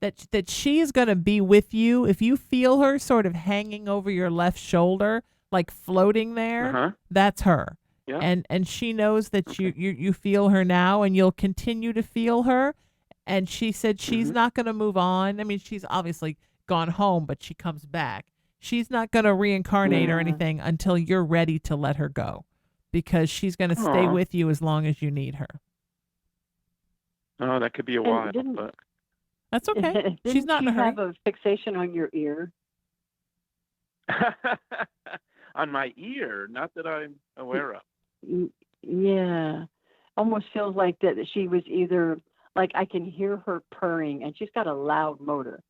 that she's going to be with you. If you feel her sort of hanging over your left shoulder, like floating there, Uh-huh. that's her. Yeah. And she knows that you feel her now, and you'll continue to feel her. And she said she's Mhm. not going to move on. I mean, she's obviously gone home, but she comes back. She's not going to reincarnate or Yeah. anything until you're ready to let her go, because she's going to stay Aw. with you as long as you need her. Oh, that could be a And while, didn't- but That's okay. She's Didn't not in a she hurry. have a fixation on your ear? on my ear, not that I'm aware of. Yeah, almost feels like that she was either like I can hear her purring, and she's got a loud motor,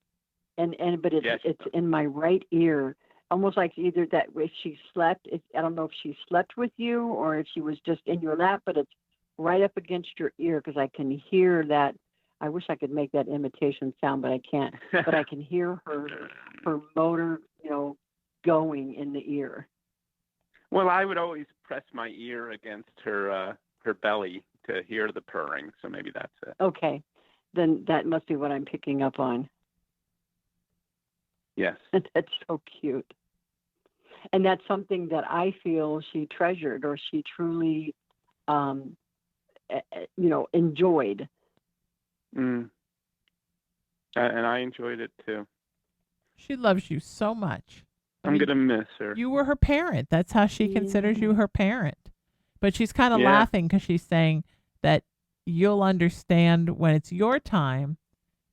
and but it's Yes, she it's does. in my right ear, almost like either that if she slept, I don't know if she slept with you or if she was just in your lap, but it's right up against your ear because I can hear that. I wish I could make that imitation sound, but I can't. But I can hear her motor, going in the ear. Well, I would always press my ear against her belly to hear the purring, so maybe that's it. Okay, then that must be what I'm picking up on. Yes. That's so cute. And that's something that I feel she treasured or she truly, enjoyed. Mm. And I enjoyed it too. She loves you so much. I'm going to miss her. You were her parent. That's how she considers you her parent. But she's kind of Yeah. laughing because she's saying that you'll understand when it's your time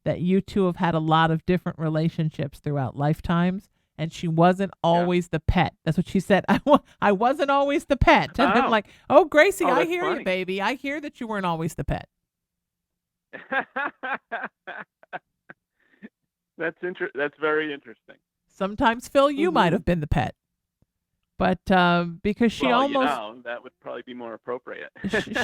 that you two have had a lot of different relationships throughout lifetimes, and she wasn't always the pet. That's what she said. I wasn't always the pet. And I'm Oh. like, oh, Gracie, Oh, I that's hear funny. you, baby. I hear that you weren't always the pet. That's very interesting. Sometimes, Phil, you might have been the pet. But because she well, almost that would probably be more appropriate.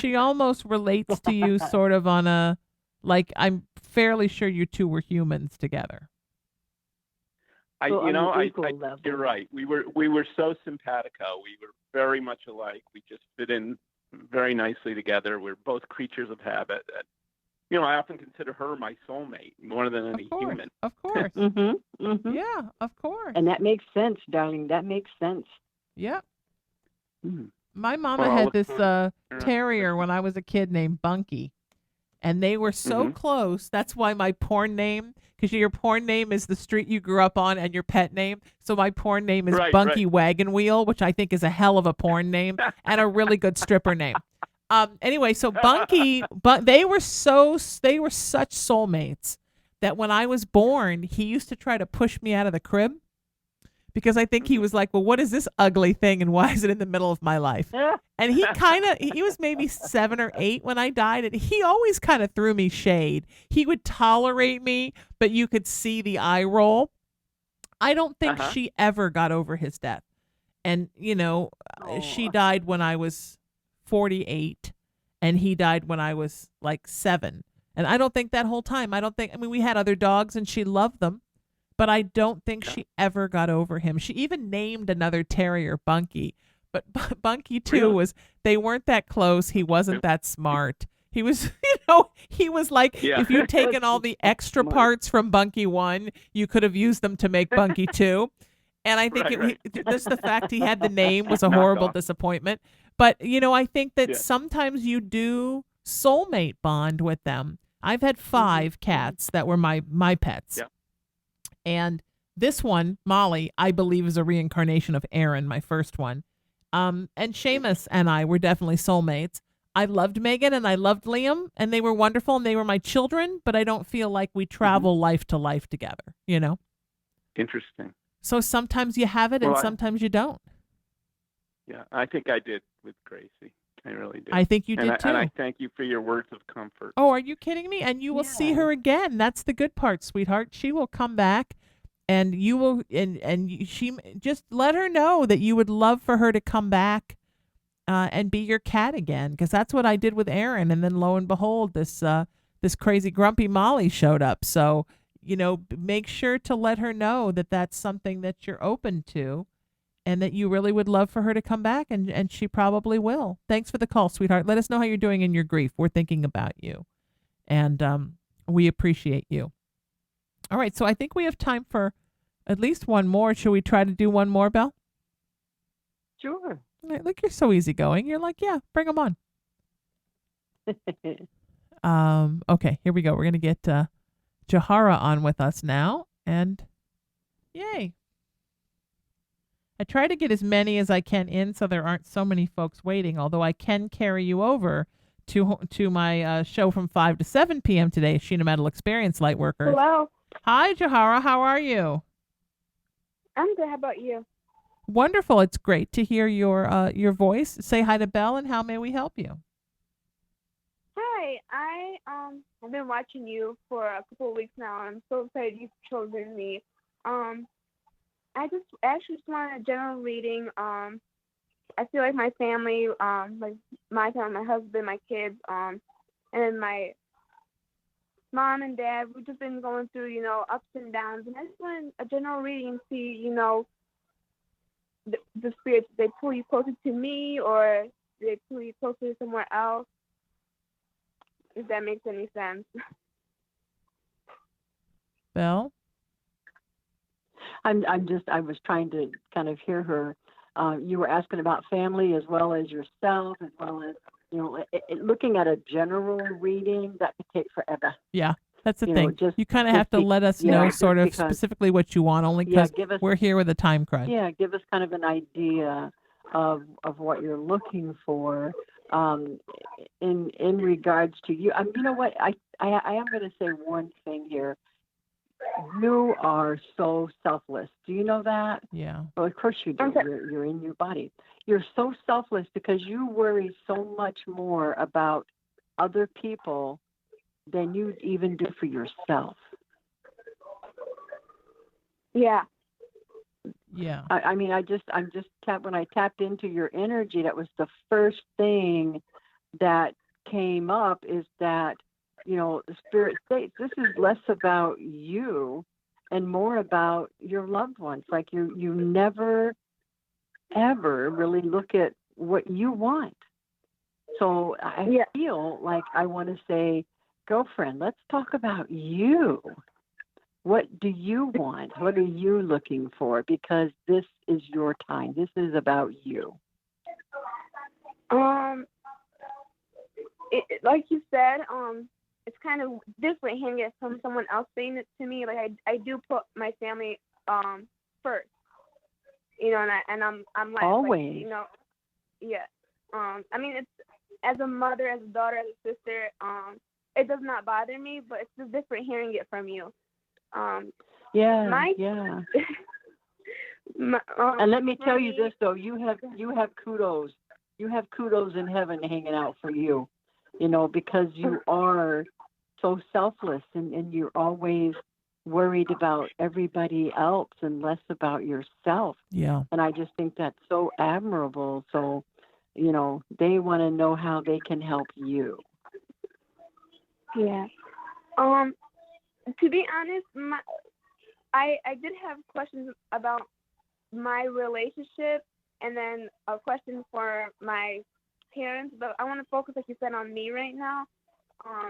she almost relates to you sort of on a, like, I'm fairly sure you two were humans together. So on an equal I level. you're right. We were so simpatico. We were very much alike. We just fit in very nicely together. We're both creatures of habit. I often consider her my soulmate more than any human. Of course. Yeah, of course. And that makes sense, darling. That makes sense. Yep. Mm. My mama Well, I'll had look this forward terrier when I was a kid named Bunky. And they were so close. That's why my porn name, because your porn name is the street you grew up on and your pet name. So my porn name is Right, Bunky right. Wagon Wheel, which I think is a hell of a porn name and a really good stripper name. Anyway, so Bunky, but they were such soulmates that when I was born, he used to try to push me out of the crib because I think he was like, well, what is this ugly thing and why is it in the middle of my life? And he was maybe 7 or 8 when I died, and he always kind of threw me shade. He would tolerate me, but you could see the eye roll. I don't think she ever got over his death. And, she died when I was 48, and he died when I was like 7. And I don't think that whole time, we had other dogs and she loved them, but I don't think she ever got over him. She even named another terrier Bunky, but Bunky too they weren't that close. He wasn't that smart. He was, he was like, if you'd taken all the extra parts from Bunky 1, you could have used them to make Bunky 2. And I think just the fact he had the name was a horrible disappointment. But, I think that sometimes you do soulmate bond with them. I've had 5 cats that were my pets. Yeah. And this one, Molly, I believe is a reincarnation of Aaron, my first one. And Seamus and I were definitely soulmates. I loved Megan and I loved Liam, and they were wonderful and they were my children, but I don't feel like we travel life to life together, Interesting. So sometimes you have it and sometimes you don't. Yeah, I think I did with Gracie. I really did. I think you did too. And I thank you for your words of comfort. Oh, are you kidding me? And you will see her again. That's the good part, sweetheart. She will come back, and you will, she just let her know that you would love for her to come back, and be your cat again, because that's what I did with Aaron. And then lo and behold, this crazy grumpy Molly showed up. So, make sure to let her know that that's something that you're open to, and that you really would love for her to come back, and she probably will. Thanks for the call, sweetheart. Let us know how you're doing in your grief. We're thinking about you, and we appreciate you. All right, so I think we have time for at least one more. Should we try to do one more, Belle? Sure. All right, look, you're so easygoing. You're like, yeah, bring them on. Okay, here we go. We're going to get Jahara on with us now, and yay. I try to get as many as I can in so there aren't so many folks waiting, although I can carry you over to my show from 5 to 7 p.m. today, Sheena Metal Experience Lightworkers. Hello. Hi, Jahara. How are you? I'm good. How about you? Wonderful. It's great to hear your voice. Say hi to Belle, and how may we help you? Hi. I've been watching you for a couple of weeks now, and I'm so excited you've chosen me. I just actually just want a general reading. I feel like my family, like my family, my husband, my kids, and then my mom and dad, we've just been going through, ups and downs. And I just want a general reading and see, the spirits, they pull you closer to me or they pull you closer to somewhere else, if that makes any sense. Belle? I was trying to kind of hear her. You were asking about family as well as yourself, as well as, looking at a general reading, that could take forever. Yeah, that's the thing. You kind of have to let us know sort of specifically what you want, only because we're here with a time crunch. Yeah, give us kind of an idea of what you're looking for in regards to you. You know what? I am going to say one thing here. You are so selfless. Do you know that? Yeah. Well, of course you do. You're in your body. You're so selfless because you worry so much more about other people than you even do for yourself. Yeah. Yeah. When I tapped into your energy, that was the first thing that came up, is that, the spirit states this is less about you and more about your loved ones. Like you never, ever really look at what you want. So I feel like I want to say, girlfriend, let's talk about you. What do you want? What are you looking for? Because this is your time. This is about you. Like you said, it's kind of different hearing it from someone else saying it to me. Like I do put my family first, and I'm like always, yeah. It's as a mother, as a daughter, as a sister. It does not bother me, but it's just different hearing it from you. And let me tell you me- this though, you have kudos. You have kudos in heaven hanging out for you, because you are so selfless and you're always worried about everybody else and less about yourself. Yeah. And I just think that's so admirable. So, they want to know how they can help you. Yeah. To be honest, I did have questions about my relationship and then a question for my parents, but I want to focus, like you said, on me right now.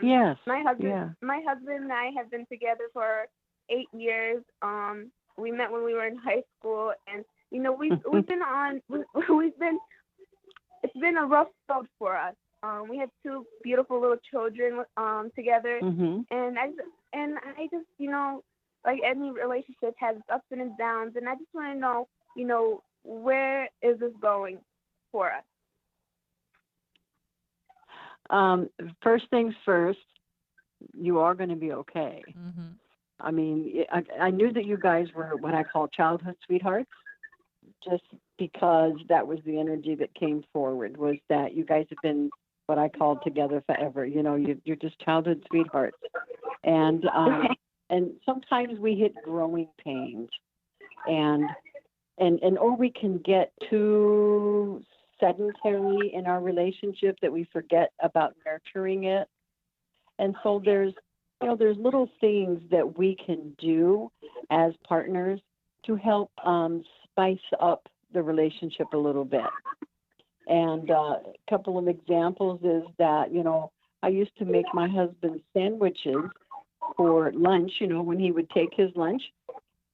Yes. My husband, Yeah. my husband and I have been together for 8 years. We met when we were in high school, and we've been on we've been it's been a rough road for us. We have 2 beautiful little children together, Mm-hmm. and I just like any relationship has ups and its downs, and I just want to know where is this going for us? First things first, you are going to be okay. Mm-hmm. I mean, I knew that you guys were what I call childhood sweethearts, just because that was the energy that came forward, was that you guys have been what I called together forever. You're just childhood sweethearts. And and sometimes we hit growing pains, and or we can get too sedentary in our relationship that we forget about nurturing it. And so there's little things that we can do as partners to help spice up the relationship a little bit. And a couple of examples is that, I used to make my husband sandwiches for lunch, when he would take his lunch.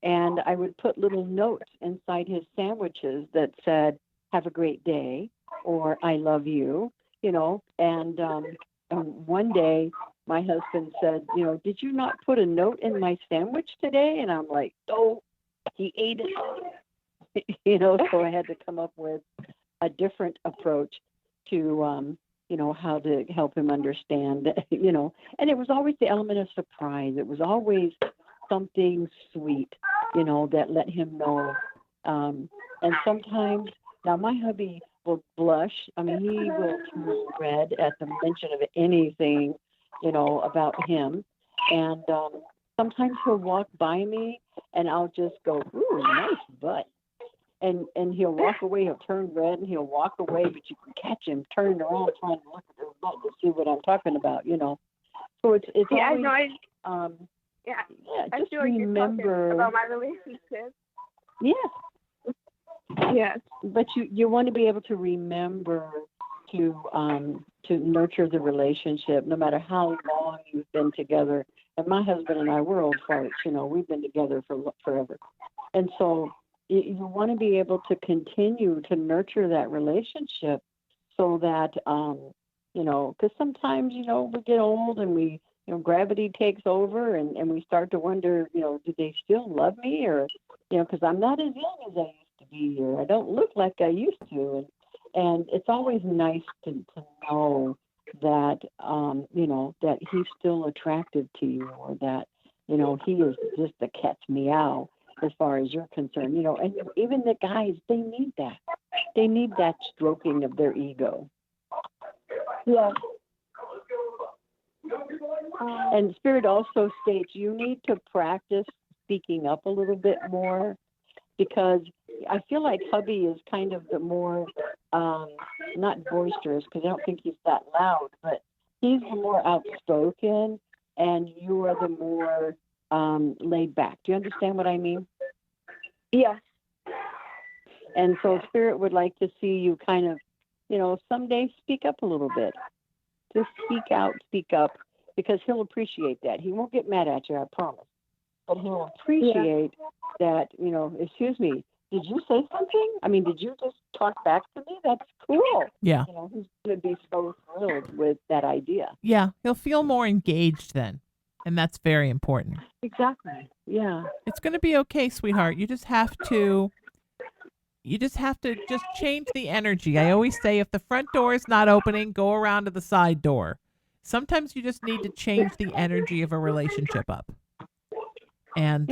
And I would put little notes inside his sandwiches that said, "Have a great day," or "I love you," And one day my husband said, "Did you not put a note in my sandwich today?" And I'm like, "Oh, he ate it." So I had to come up with a different approach to, how to help him understand, And it was always the element of surprise. It was always something sweet, that let him know. And sometimes, now my hubby will blush. I mean, he will turn red at the mention of anything, about him. And sometimes he'll walk by me and I'll just go, "Ooh, nice butt." And he'll walk away, he'll turn red and he'll walk away, but you can catch him turning around trying to look at his butt to see what I'm talking about, So it's Yeah, always, I know. yeah, I just feel like you're talking remember. about my relationship. Yes, Yes. but you want to be able to remember to nurture the relationship, no matter how long you've been together. And my husband and I, we're old farts, we've been together for forever, and so you want to be able to continue to nurture that relationship, so that because sometimes we get old and we gravity takes over, and we start to wonder, do they still love me, or because I'm not as young as I used to be, or I don't look like I used to, and it's always nice to know that that he's still attractive to you, or that he is just the cat's meow as far as you're concerned, and even the guys, they need that. They need that stroking of their ego. Yeah. And Spirit also states you need to practice speaking up a little bit more, because I feel like hubby is kind of the more, not boisterous, because I don't think he's that loud, but he's the more outspoken, and you are the more laid back. Do you understand what I mean? Yes. And so Spirit would like to see you kind of, someday speak up a little bit. Just speak out, speak up, because he'll appreciate that. He won't get mad at you, I promise. But he'll appreciate that, excuse me, did you say something? I mean, did you just talk back to me? That's cool. Yeah. He's going to be so thrilled with that idea. Yeah. He'll feel more engaged then. And that's very important. Exactly. Yeah. It's going to be okay, sweetheart. You just have to just change the energy. I always say, if the front door is not opening, go around to the side door. Sometimes you just need to change the energy of a relationship up. And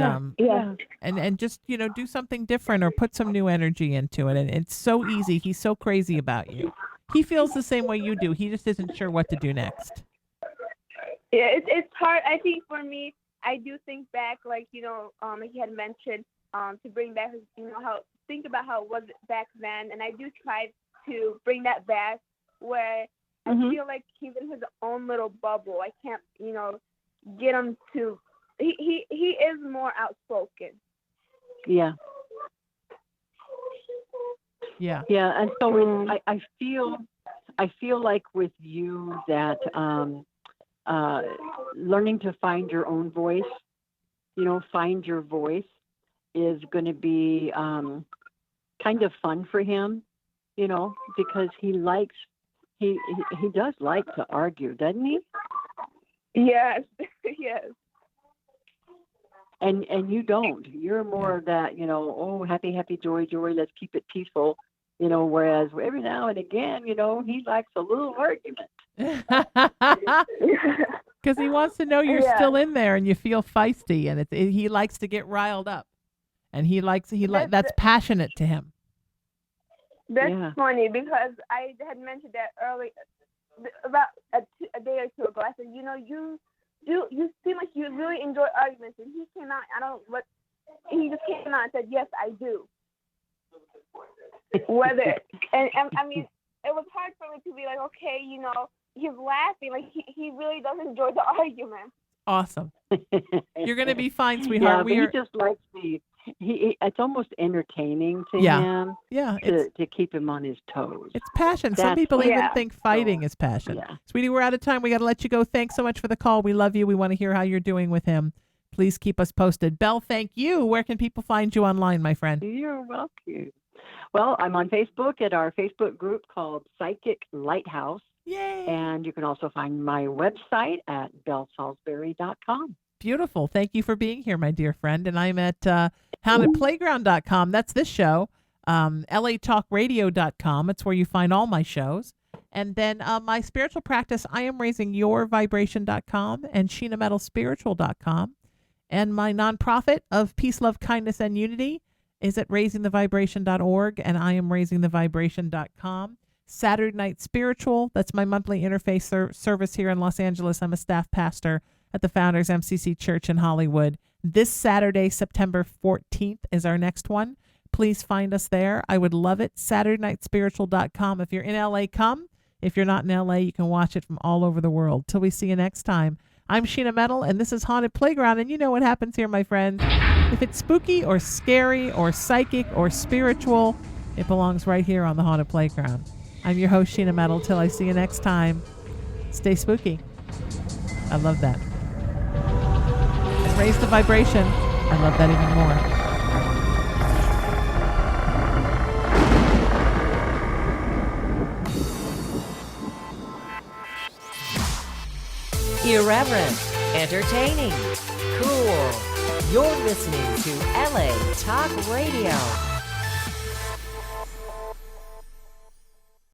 and just, do something different or put some new energy into it. And it's so easy. He's so crazy about you. He feels the same way you do. He just isn't sure what to do next. Yeah, it's hard. I think for me, I do think back, like he had mentioned, to bring back, think about how it was back then, and I do try to bring that back where I feel like he's in his own little bubble. I can't, get him to. He is more outspoken. Yeah. Yeah. Yeah, and so I feel like with you that learning to find your own voice, find your voice is going to be kind of fun for him, because he does like to argue, doesn't he? Yes, yes. And you don't. You're more of that, happy, happy, joy, joy, let's keep it peaceful, whereas every now and again, he likes a little argument. Because he wants to know you're still in there and you feel feisty, and he likes to get riled up, and that's passionate to him. That's funny because I had mentioned that earlier, about a day or two ago. I said, you seem like you really enjoy arguments, and he came out. He just came out and said, yes, I do. I mean, it was hard for me to be like, okay, he's laughing, like he really does enjoy the argument. Awesome. You're gonna be fine, sweetheart. Yeah, but he just likes it's almost entertaining to him. Yeah, to keep him on his toes. It's passion. Some people even think fighting is passion. Yeah. Sweetie, we're out of time. We got to let you go. Thanks so much for the call. We love you. We want to hear how you're doing with him. Please keep us posted. Belle, thank you. Where can people find you online, my friend? You're welcome. Well, I'm on Facebook at our Facebook group called Psychic Lighthouse. Yay. And you can also find my website at bellsalisbury.com. Beautiful. Thank you for being here, my dear friend. And I'm at hauntedplayground.com. That's this show. latalkradio.com. It's where you find all my shows. And then my spiritual practice, IamRaisingYourVibration.com and SheenaMetalSpiritual.com. And my nonprofit of Peace, Love, Kindness, and Unity is at RaisingTheVibration.org and IamRaisingTheVibration.com. Saturday Night Spiritual, that's my monthly interfaith service here in Los Angeles. I'm a staff pastor at the Founders MCC Church in Hollywood. This Saturday, September 14th, is our next one. Please find us there. I would love it. SaturdayNightSpiritual.com. If you're in LA, come. If you're not in LA, you can watch it from all over the world. Till we see you next time. I'm Sheena Metal, and this is Haunted Playground, and you know what happens here, my friends. If it's spooky or scary or psychic or spiritual, it belongs right here on the Haunted Playground. I'm your host, Sheena Metal. Till I see you next time, stay spooky. I love that. And raise the vibration. I love that even more. Irreverent, entertaining, cool. You're listening to LA Talk Radio.